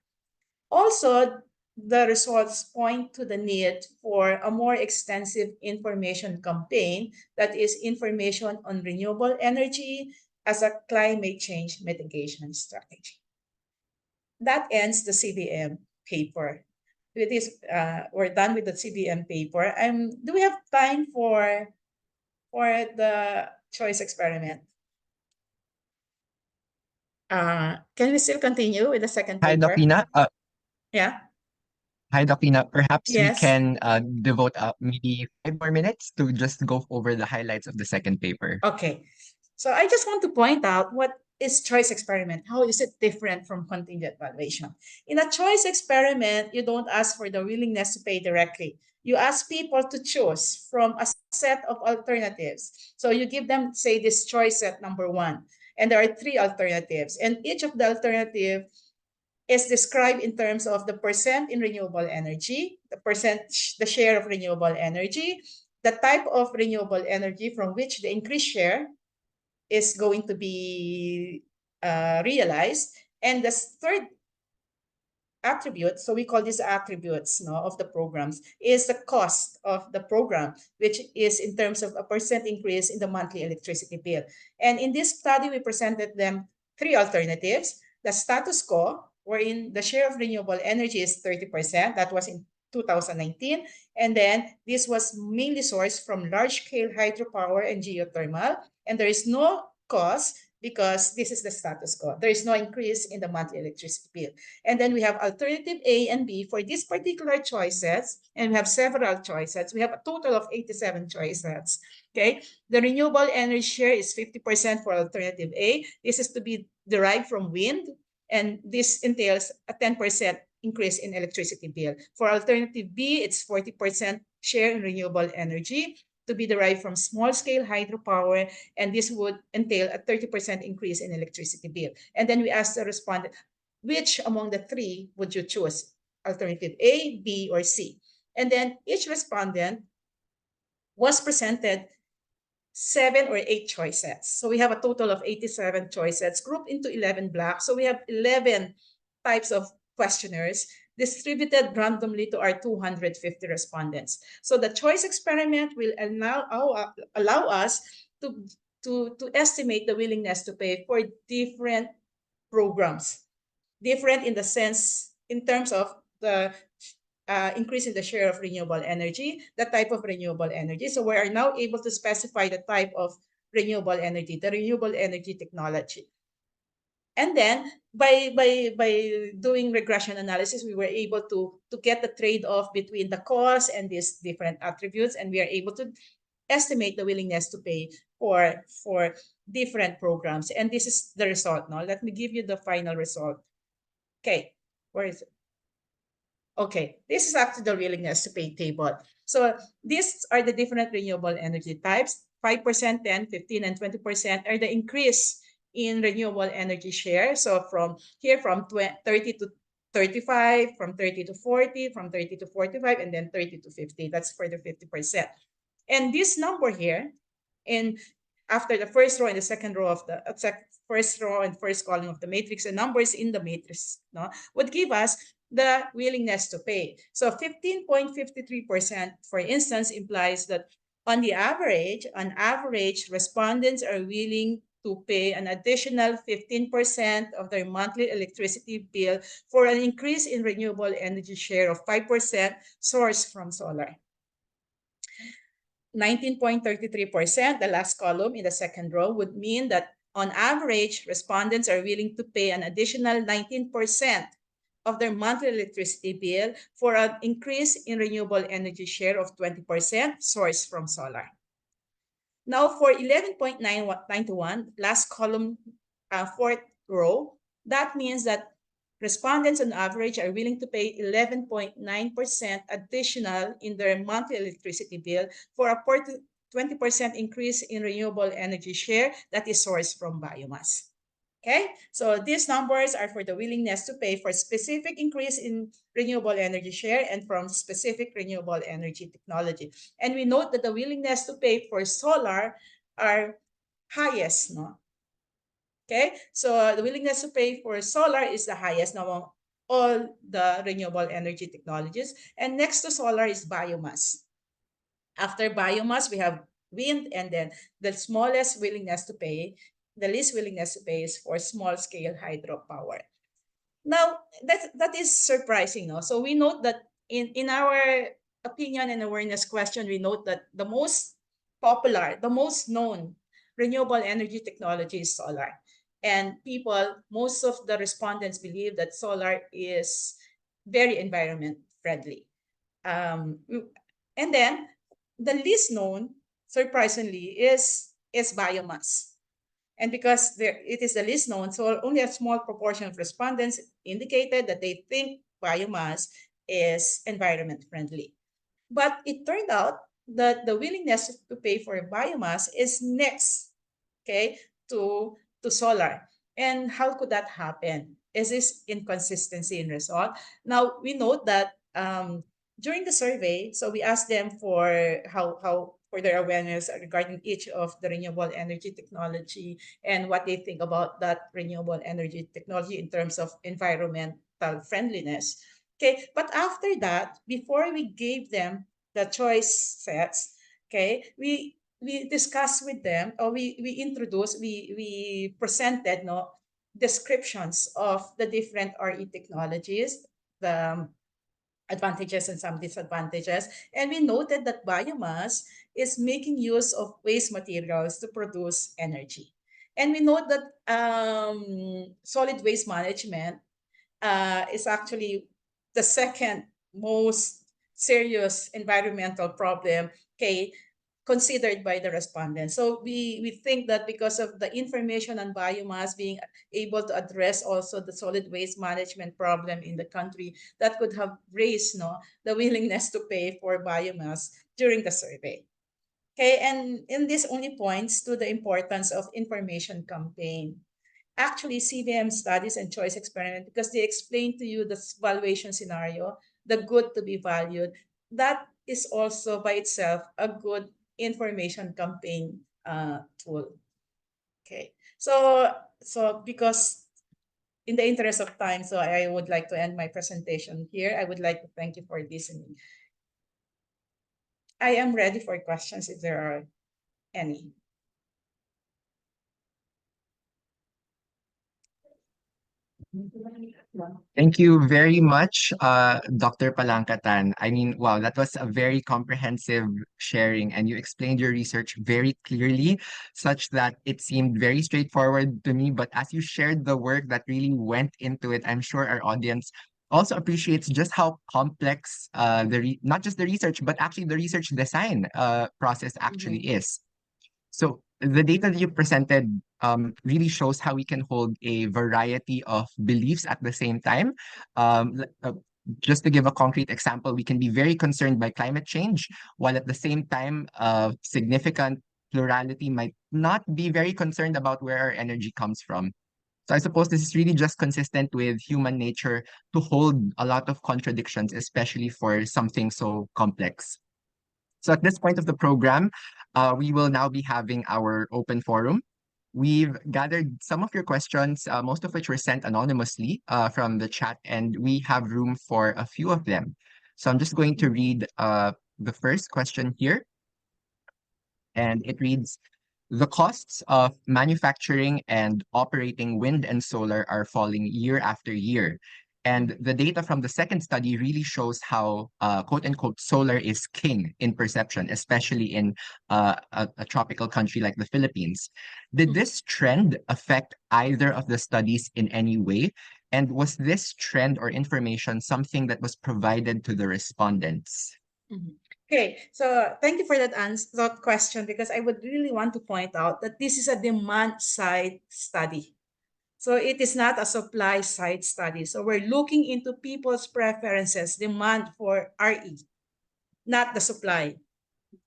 Also, the results point to the need for a more extensive information campaign, that is information on renewable energy as a climate change mitigation strategy. That ends the CBM paper. With this, we're done with the CBM paper. Do we have time for the choice experiment? Can we still continue with the second Hi, paper? Dapina. Yeah. Hi, Dapina. Perhaps we Yes. can devote maybe 5 more minutes to just go over the highlights of the second paper. Okay. So I just want to point out what is choice experiment. How is it different from contingent valuation? In a choice experiment, you don't ask for the willingness to pay directly. You ask people to choose from a set of alternatives. So you give them, say, this choice set number 1. And there are 3 alternatives. And each of the alternative is described in terms of the percent in renewable energy, the share of renewable energy, the type of renewable energy from which the increased share is going to be realized, and the third attribute, so we call these attributes of the programs, is the cost of the program, which is in terms of a percent increase in the monthly electricity bill. And in this study, we presented them 3 alternatives: the status quo, wherein the share of renewable energy is 30%. That was in 2019. And then this was mainly sourced from large-scale hydropower and geothermal. And there is no cost because this is the status quo. There is no increase in the monthly electricity bill. And then we have alternative A and B for these particular choices, and we have several choices. We have a total of 87 choices. Okay, the renewable energy share is 50% for alternative A. This is to be derived from wind, and this entails a 10% increase in electricity bill. For alternative B, it's 40% share in renewable energy to be derived from small-scale hydropower, and this would entail a 30% increase in electricity bill. And then we asked the respondent, which among the three would you choose? Alternative A, B, or C? And then each respondent was presented 7 or 8 choices. So we have a total of 87 choices grouped into 11 blocks. So we have 11 types of questionnaires distributed randomly to our 250 respondents. So the choice experiment will allow us to estimate the willingness to pay for different programs. Different in the sense, in terms of the increase in the share of renewable energy, the type of renewable energy. So we are now able to specify the type of renewable energy, the renewable energy technology. And then by doing regression analysis, we were able to get the trade-off between the cost and these different attributes, and we are able to estimate the willingness to pay for different programs. And this is the result. Now, let me give you the final result. Okay, where is it? Okay, this is actually the willingness to pay table. So these are the different renewable energy types. 5%, 10, 15, and 20% are the increase in renewable energy share. So from here, from 30 to 35, from 30 to 40, from 30 to 45, and then 30 to 50. That's for the 50%. And this number here, in after the first row and the second row of the first row and first column of the matrix, the numbers in the matrix, no, would give us the willingness to pay. So 15.53%, for instance, implies that on average, respondents are willing to pay an additional 15% of their monthly electricity bill for an increase in renewable energy share of 5% sourced from solar. 19.33%, the last column in the second row, would mean that on average, respondents are willing to pay an additional 19% of their monthly electricity bill for an increase in renewable energy share of 20% sourced from solar. Now for 11.91, last column, fourth row, that means that respondents on average are willing to pay 11.9% additional in their monthly electricity bill for a 20% increase in renewable energy share that is sourced from biomass. Okay, so these numbers are for the willingness to pay for specific increase in renewable energy share and from specific renewable energy technology. And we note that the willingness to pay for solar are highest, no? Okay, so the willingness to pay for solar is the highest among all the renewable energy technologies. And next to solar is biomass. After biomass, we have wind, and then the smallest willingness to pay, the least willingness to pay is for small-scale hydropower. Now, that is surprising, no? So we note that in our opinion and awareness question, we note that the most popular, the most known renewable energy technology is solar. And most of the respondents believe that solar is very environment friendly. And then the least known, surprisingly, is biomass. And because it is the least known, so only a small proportion of respondents indicated that they think biomass is environment friendly. But it turned out that the willingness to pay for biomass is next, okay, to solar. And how could that happen? Is this inconsistency in result? Now, we note that during the survey, so we asked them for how for their awareness regarding each of the renewable energy technology and what they think about that renewable energy technology in terms of environmental friendliness. Okay, but after that, before we gave them the choice sets, okay, we discussed with them, or we introduced, we presented descriptions of the different RE technologies, the advantages and some disadvantages. And we noted that biomass is making use of waste materials to produce energy. And we know that solid waste management is actually the second most serious environmental problem, okay, considered by the respondents. So we think that because of the information on biomass being able to address also the solid waste management problem in the country, that could have raised the willingness to pay for biomass during the survey. Okay, and this only points to the importance of information campaign. Actually, CVM studies and choice experiment, because they explain to you the valuation scenario, the good to be valued. That is also by itself a good information campaign tool. Okay, so because in the interest of time, so I would like to end my presentation here. I would like to thank you for listening. I am ready for questions if there are any. Thank you very much, Dr. Palanca-Tan. I mean, wow, that was a very comprehensive sharing, and you explained your research very clearly, such that it seemed very straightforward to me. But as you shared the work that really went into it, I'm sure our audience also appreciates just how complex not just the research, but actually the research design process actually is. So the data that you presented really shows how we can hold a variety of beliefs at the same time. Just to give a concrete example, we can be very concerned by climate change, while at the same time, significant plurality might not be very concerned about where our energy comes from. So I suppose this is really just consistent with human nature to hold a lot of contradictions, especially for something so complex. So at this point of the program, we will now be having our open forum. We've gathered some of your questions, most of which were sent anonymously from the chat, and we have room for a few of them. So I'm just going to read the first question here, and it reads, the costs of manufacturing and operating wind and solar are falling year after year. And the data from the second study really shows how, quote unquote, solar is king in perception, especially in a tropical country like the Philippines. Did this trend affect either of the studies in any way? And was this trend or information something that was provided to the respondents? Mhm. Okay, so thank you for that question, because I would really want to point out that this is a demand side study. So it is not a supply side study. So we're looking into people's preferences, demand for RE, not the supply.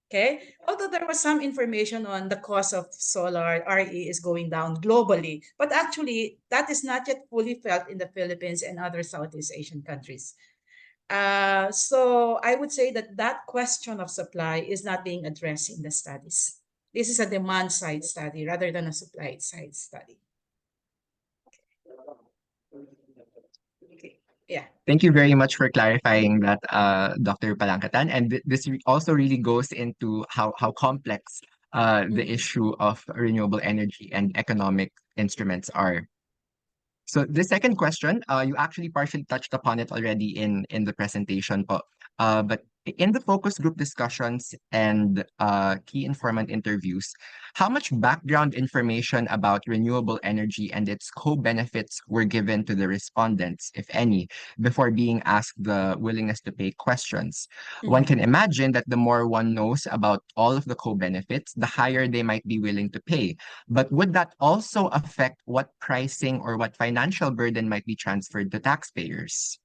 Okay, although there was some information on the cost of solar, RE is going down globally, but actually that is not yet fully felt in the Philippines and other Southeast Asian countries. So I would say that that question of supply is not being addressed in the studies. This is a demand side study rather than a supply side study. Okay. Yeah. Thank you very much for clarifying that, Dr. Palanca-Tan. And this also really goes into how complex the issue of renewable energy and economic instruments are. So the second question, you actually partially touched upon it already in the presentation, but in the focus group discussions and key informant interviews, how much background information about renewable energy and its co-benefits were given to the respondents, if any, before being asked the willingness to pay questions? One can imagine that the more one knows about all of the co-benefits, the higher they might be willing to pay. But would that also affect what pricing or what financial burden might be transferred to taxpayers?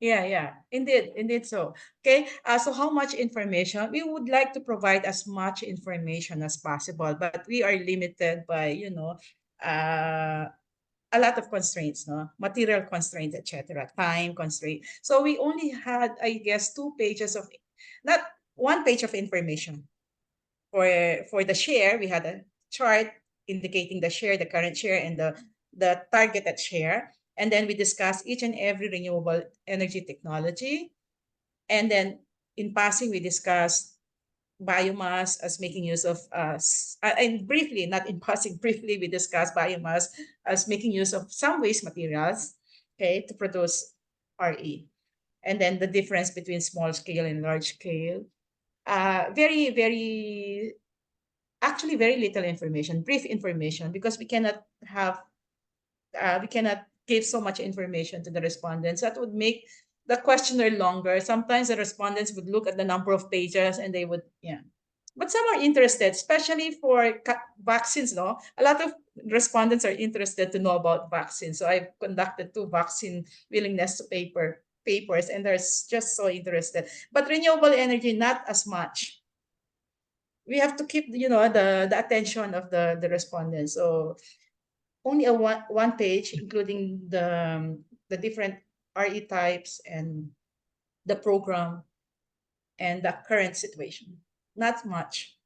Yeah, indeed so. Okay, so how much information? We would like to provide as much information as possible, but we are limited by, a lot of constraints, no? Material constraints, etc., time constraint. So we only had, I guess, 2 pages of, not 1 page of information. For the share, we had a chart indicating the share, the current share, and the targeted share. And then we discussed each and every renewable energy technology. And then in passing, we discussed biomass as making use of, and briefly, not in passing, briefly, we discussed biomass as making use of some waste materials, okay, to produce RE. And then the difference between small scale and large scale. Very, very actually very little information, brief information, because we cannot give so much information to the respondents. That would make the questionnaire longer. Sometimes the respondents would look at the number of pages and they would, yeah. But some are interested, especially for vaccines, no? A lot of respondents are interested to know about vaccines. So I've conducted 2 vaccine willingness to papers, and they're just so interested. But renewable energy, not as much. We have to keep, the attention of the respondents. So only a one page, including the different RE types and the program and the current situation. Not much.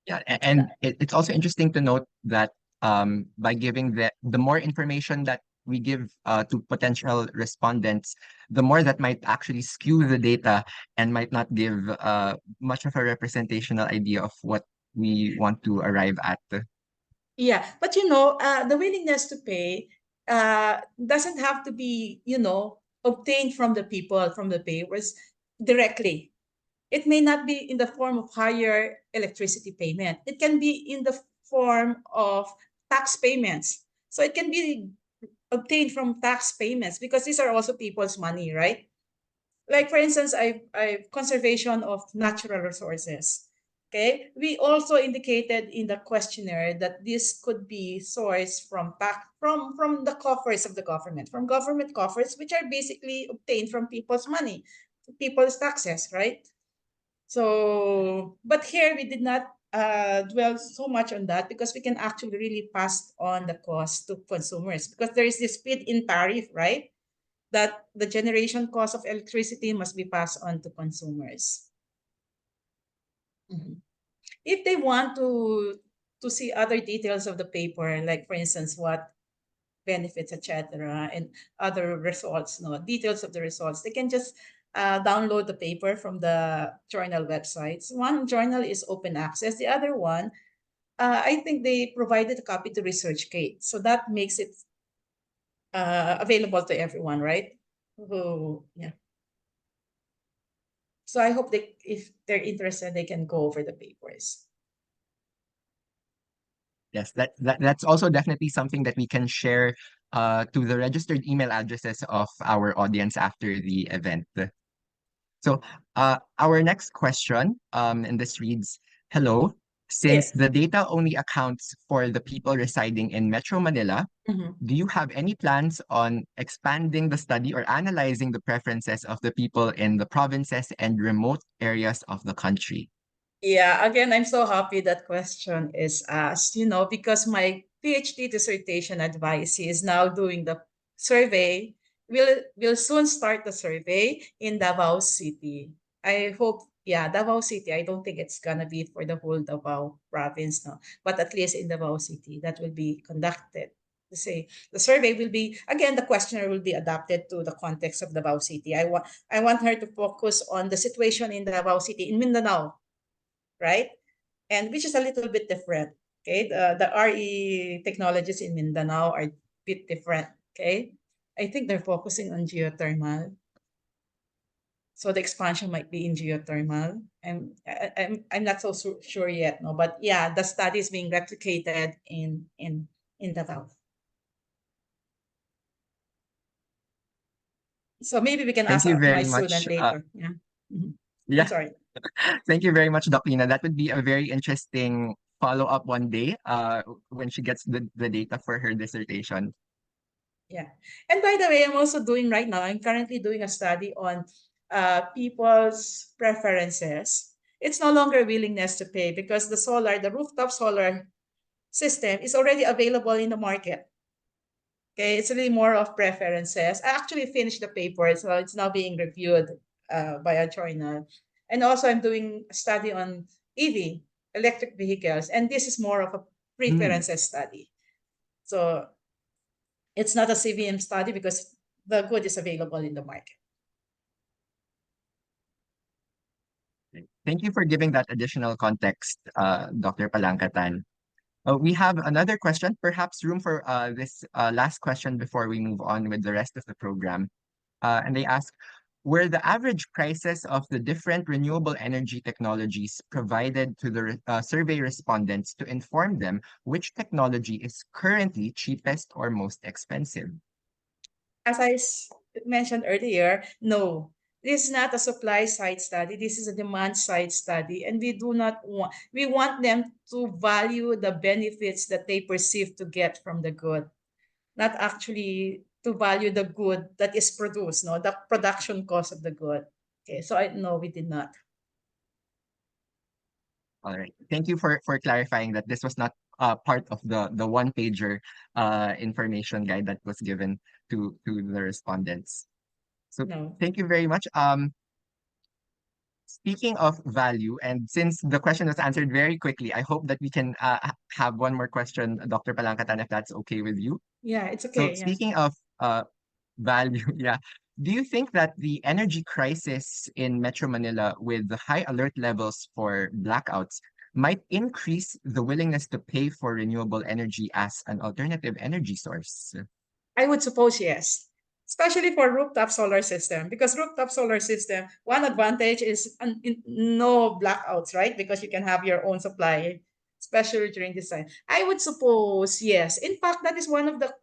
Yeah, and it's also interesting to note that by giving the more information that we give to potential respondents, the more that might actually skew the data and might not give much of a representational idea of what we want to arrive at. Yeah, but the willingness to pay doesn't have to be, obtained from the people, from the payers directly. It may not be in the form of higher electricity payment. It can be in the form of tax payments. So it can be obtained from tax payments because these are also people's money, right? Like for instance, I conservation of natural resources. Okay, we also indicated in the questionnaire that this could be sourced from the coffers of the government, from government coffers, which are basically obtained from people's money, people's taxes, right? So, but here we did not dwell so much on that because we can actually really pass on the cost to consumers because there is this feed-in tariff, right? That the generation cost of electricity must be passed on to consumers. Mhm. If they want to see other details of the paper, like for instance, what benefits, etc., and other results, details of the results, they can just download the paper from the journal websites. One journal is open access. The other one, I think they provided a copy to ResearchGate, so that makes it available to everyone, right? Yeah. So I hope if they're interested, they can go over the papers. Yes, that's also definitely something that we can share to the registered email addresses of our audience after the event. So our next question, and this reads, hello, since Yes. the data only accounts for the people residing in Metro Manila, Mhm. do you have any plans on expanding the study or analyzing the preferences of the people in the provinces and remote areas of the country? Yeah, again, I'm so happy that question is asked, because my PhD dissertation advisee is now doing the survey. We'll soon start the survey in Davao City. I hope, yeah, Davao City. I don't think it's gonna be for the whole Davao province, no, but at least in Davao City, that will be conducted. To say the survey will be again, the questionnaire will be adapted to the context of Davao City. I want her to focus on the situation in Davao City in Mindanao, right? And which is a little bit different. Okay, the RE technologies in Mindanao are a bit different. Okay, I think they're focusing on geothermal, so the expansion might be in geothermal. I'm not so sure yet, no, but yeah, the study is being replicated in Davao. So maybe we can Thank ask you my very student much. later. Yeah. Mhm. I'm Yeah, sorry. thank you very much, Doclina. That would be a very interesting follow-up one day when she gets the data for her dissertation. Yeah. And by the way, I'm currently doing a study on people's preferences. It's no longer willingness to pay because the rooftop solar system is already available in the market. Okay, it's really more of preferences. I actually finished the paper, so it's now being reviewed by a journal. And also, I'm doing a study on EV, electric vehicles, and this is more of a Hmm. preferences study. So it's not a CVM study because the good is available in the market. Thank you for giving that additional context, Dr. Palanca-Tan. We have another question, perhaps room for this last question before we move on with the rest of the program. And they ask, were the average prices of the different renewable energy technologies provided to the survey respondents to inform them which technology is currently cheapest or most expensive? As I mentioned earlier, no, this is not a supply side study. This is a demand side study, and we want them to value the benefits that they perceive to get from the good, not actually to value the good that is produced, no, the production cost of the good. Okay, so no, we did not. All right. Thank you for clarifying that this was not part of the one pager information guide that was given to the respondents. So No. thank you very much. Speaking of value, and since the question was answered very quickly, I hope that we can have one more question, Dr. Palanca-Tan, if that's okay with you. Yeah, it's So okay. Yeah. speaking of value, yeah. Do you think that the energy crisis in Metro Manila with the high alert levels for blackouts might increase the willingness to pay for renewable energy as an alternative energy source? I would suppose yes, especially for rooftop solar system, because rooftop solar system, one advantage is no blackouts, right? Because you can have your own supply, especially during this time. I would suppose yes. In fact, that is one of the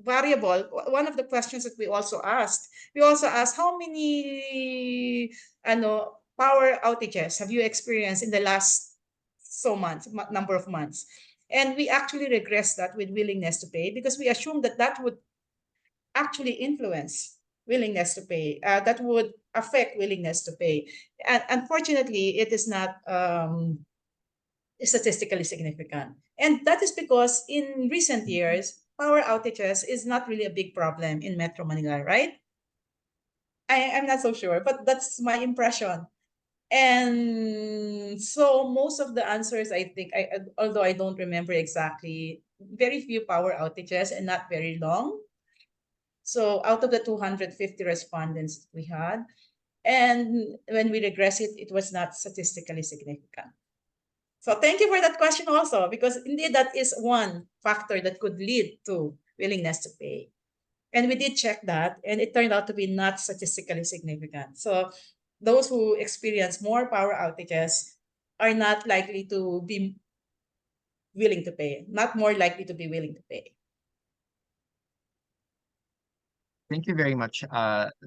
one of the questions that we also asked. We also asked how many power outages have you experienced in the last number of months? And we actually regressed that with willingness to pay because we assumed that that would actually influence willingness to pay. That would affect willingness to pay. And unfortunately, it is not statistically significant. And that is because in recent years, power outages is not really a big problem in Metro Manila, right? I'm not so sure, but that's my impression. And so most of the answers, I think, although I don't remember exactly, very few power outages and not very long. So out of the 250 respondents we had, and when we regress it, it was not statistically significant. So thank you for that question also, because indeed that is one factor that could lead to willingness to pay. And we did check that, and it turned out to be not statistically significant. So those who experience more power outages are not likely to be willing to pay, not more likely to be willing to pay. Thank you very much,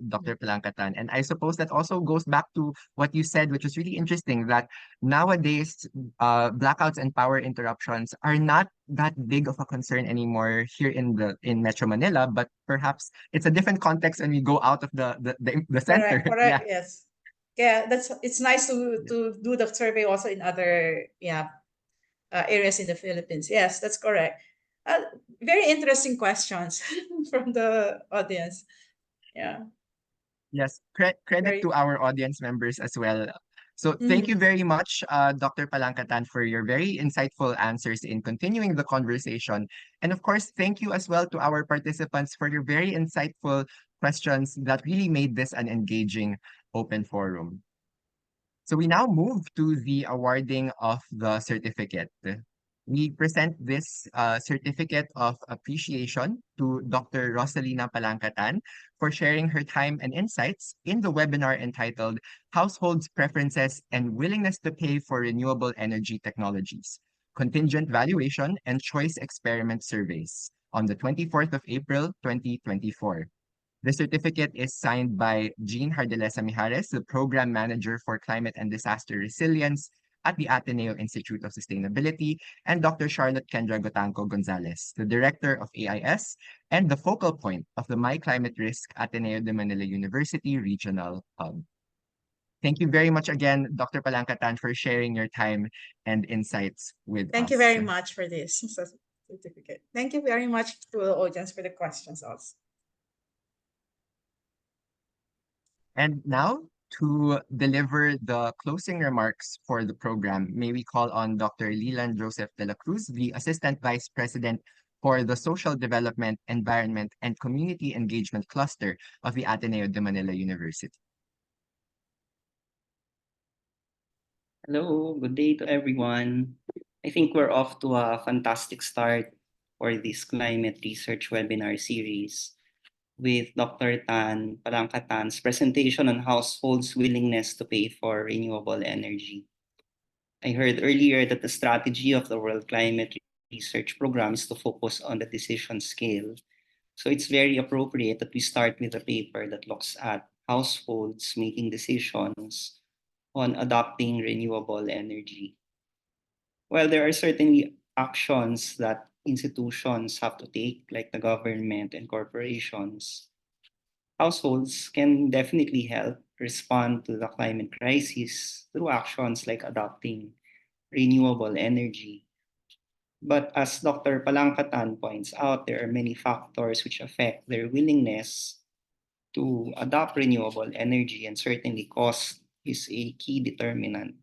Dr. Palanca-Tan. And I suppose that also goes back to what you said, which was really interesting, that nowadays blackouts and power interruptions are not that big of a concern anymore here in Metro Manila, but perhaps it's a different context when we go out of the center. Correct, Yeah. correct, yes. Yeah, it's nice to do the survey also in other areas in the Philippines. Yes, that's correct. Very interesting questions from the audience. Yeah, Yes, credit very. to our audience members as well. So thank you Mhm. very much, Dr. Palanca-Tan, for your very insightful answers in continuing the conversation. And of course, thank you as well to our participants for your very insightful questions that really made this an engaging open forum. So we now move to the awarding of the certificate. We present this certificate of appreciation to Dr. Rosalina Palanca-Tan for sharing her time and insights in the webinar entitled Households' Preferences and Willingness to Pay for Renewable Energy Technologies, Contingent Valuation and Choice Experiment Surveys on the 24th of April, 2024. The certificate is signed by Jean Hardelesa Mijares, the Program Manager for Climate and Disaster Resilience at the Ateneo Institute of Sustainability, and Dr. Charlotte Kendra Gotanco Gonzalez, the Director of AIS and the focal point of the My Climate Risk Ateneo de Manila University Regional Hub. Thank you very much again, Dr. Palanca-Tan, for sharing your time and insights with Thank you us. very much for this certificate. Thank you very much to the audience for the questions also. And now, to deliver the closing remarks for the program, may we call on Dr. Leland Joseph de la Cruz, the Assistant Vice President for the Social Development, Environment, and Community Engagement Cluster of the Ateneo de Manila University. Hello, good day to everyone. I think we're off to a fantastic start for this climate research webinar series. with Dr. Palanca-Tan's presentation on households' willingness to pay for renewable energy. I heard earlier that the strategy of the World Climate Research Program is to focus on the decision scale. So it's very appropriate that we start with a paper that looks at households making decisions on adopting renewable energy. Well, there are certainly actions that institutions have to take, like the government and corporations. Households can definitely help respond to the climate crisis through actions like adopting renewable energy. But as Dr. Palanca-Tan points out, there are many factors which affect their willingness to adopt renewable energy, and certainly cost is a key determinant.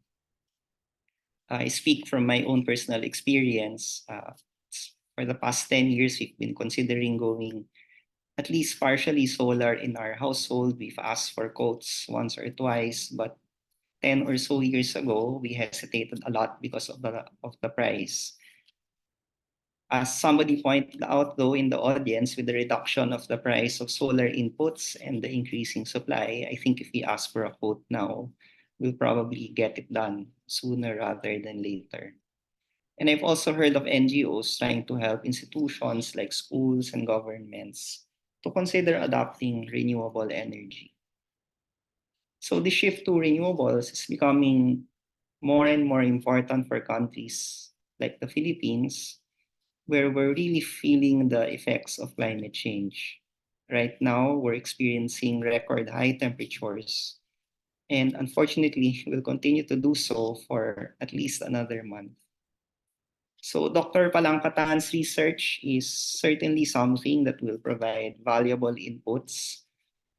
I speak from my own personal experience. For the past 10 years, we've been considering going at least partially solar in our household. We've asked for quotes once or twice, but 10 or so years ago, we hesitated a lot because of the price. As somebody pointed out, though, in the audience, with the reduction of the price of solar inputs and the increasing supply, I think if we ask for a quote now, we'll probably get it done sooner rather than later. And I've also heard of NGOs trying to help institutions like schools and governments to consider adopting renewable energy. So the shift to renewables is becoming more and more important for countries like the Philippines, where we're really feeling the effects of climate change. Right now, we're experiencing record high temperatures, and unfortunately, we'll continue to do so for at least another month. So Dr. Palanca-Tan's research is certainly something that will provide valuable inputs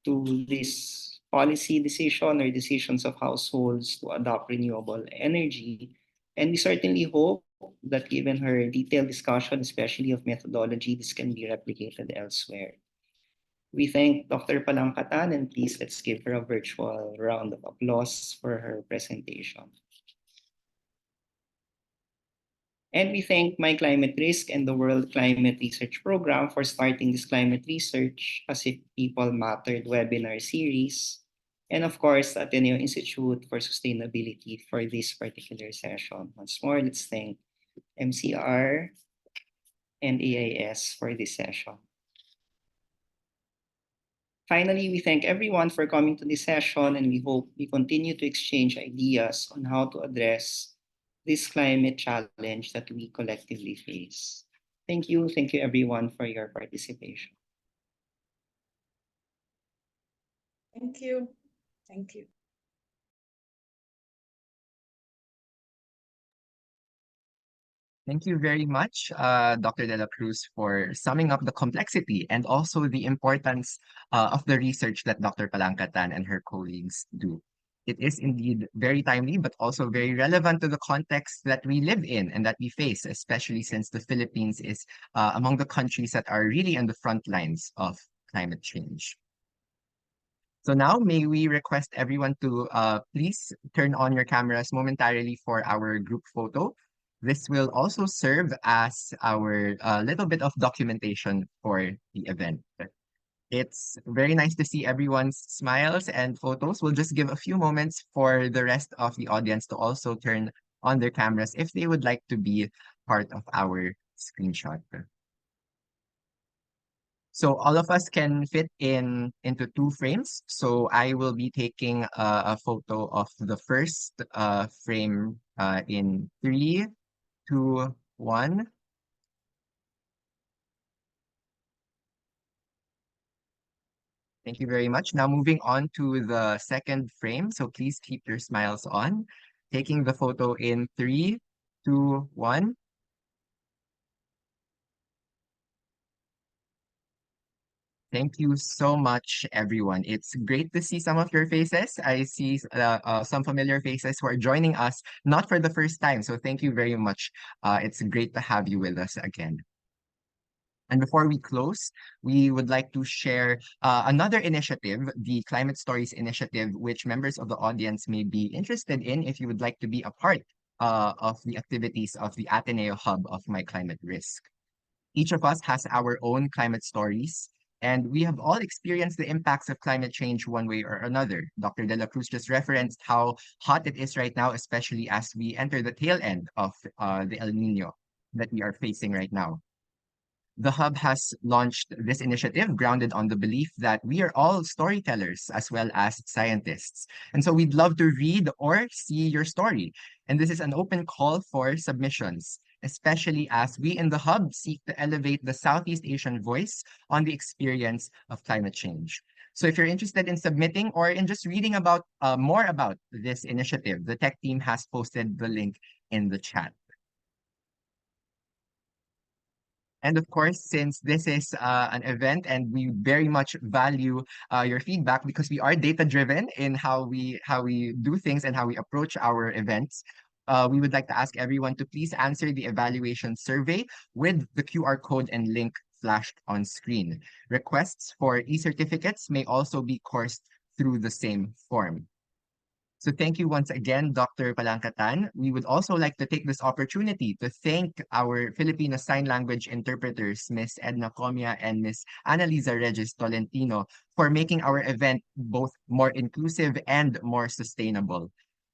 to this policy decision or decisions of households to adopt renewable energy. And we certainly hope that given her detailed discussion, especially of methodology, this can be replicated elsewhere. We thank Dr. Palanca-Tan, and please let's give her a virtual round of applause for her presentation. And we thank My Climate Risk and the World Climate Research Program for starting this climate research as if people mattered webinar series. And of course, the Ateneo Institute for Sustainability for this particular session. Once more, let's thank MCR and AIS for this session. Finally, we thank everyone for coming to this session, and we hope we continue to exchange ideas on how to address this climate challenge that we collectively face. Thank you everyone for your participation. Thank you. Thank you. Thank you very much, Dr. De La Cruz, for summing up the complexity and also the importance of the research that Dr. Palanca-Tan and her colleagues do. It is indeed very timely, but also very relevant to the context that we live in and that we face, especially since the Philippines is among the countries that are really on the front lines of climate change. So now may we request everyone to please turn on your cameras momentarily for our group photo. This will also serve as our little bit of documentation for the event. It's very nice to see everyone's smiles and photos. We'll just give a few moments for the rest of the audience to also turn on their cameras if they would like to be part of our screenshot. So all of us can fit into 2 frames. So I will be taking a photo of the first frame in 3, 2, 1. Thank you very much. Now moving on to the second frame. So please keep your smiles on. Taking the photo in 3, 2, 1. Thank you so much, everyone. It's great to see some of your faces. I see some familiar faces who are joining us, not for the first time. So thank you very much. It's great to have you with us again. And before we close, we would like to share another initiative, the Climate Stories Initiative, which members of the audience may be interested in if you would like to be a part of the activities of the Ateneo Hub of My Climate Risk. Each of us has our own climate stories, And we have all experienced the impacts of climate change one way or another. Dr. De La Cruz just referenced how hot it is right now, especially as we enter the tail end of the El Nino that we are facing right now. The Hub has launched this initiative grounded on the belief that we are all storytellers as well as scientists. And so we'd love to read or see your story. And this is an open call for submissions, especially as we in the Hub seek to elevate the Southeast Asian voice on the experience of climate change. So if you're interested in submitting or in just reading about more about this initiative, the tech team has posted the link in the chat. And of course, since this is an event and we very much value your feedback because we are data driven in how we do things and how we approach our events, we would like to ask everyone to please answer the evaluation survey with the QR code and link flashed on screen. Requests for e-certificates may also be coursed through the same form. So thank you once again, Dr. Palanca-Tan. We would also like to take this opportunity to thank our Filipino Sign Language interpreters, Ms. Edna Comia and Ms. Annalisa Regis Tolentino, for making our event both more inclusive and more sustainable.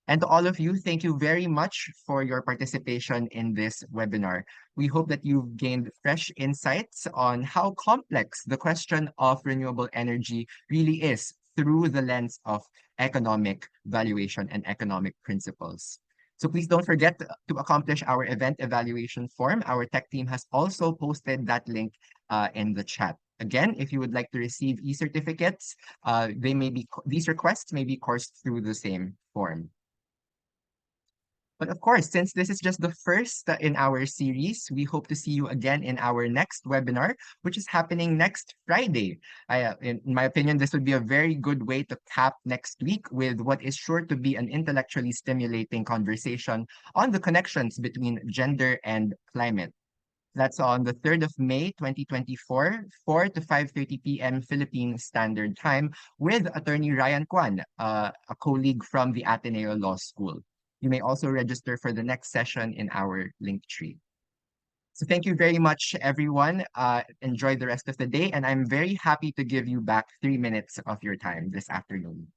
And to all of you, thank you very much for your participation in this webinar. We hope that you've gained fresh insights on how complex the question of renewable energy really is through the lens of economic valuation and economic principles. So please don't forget to accomplish our event evaluation form. Our tech team has also posted that link in the chat. Again, if you would like to receive e-certificates, these requests may be coursed through the same form. But of course, since this is just the first in our series, we hope to see you again in our next webinar, which is happening next Friday. In my opinion, this would be a very good way to cap next week with what is sure to be an intellectually stimulating conversation on the connections between gender and climate. That's on the 3rd of May, 2024, 4 to 5:30 p.m. Philippine Standard Time with Attorney Ryan Kwan, a colleague from the Ateneo Law School. You may also register for the next session in our link tree. So thank you very much, everyone. Enjoy the rest of the day, and I'm very happy to give you back 3 minutes of your time this afternoon.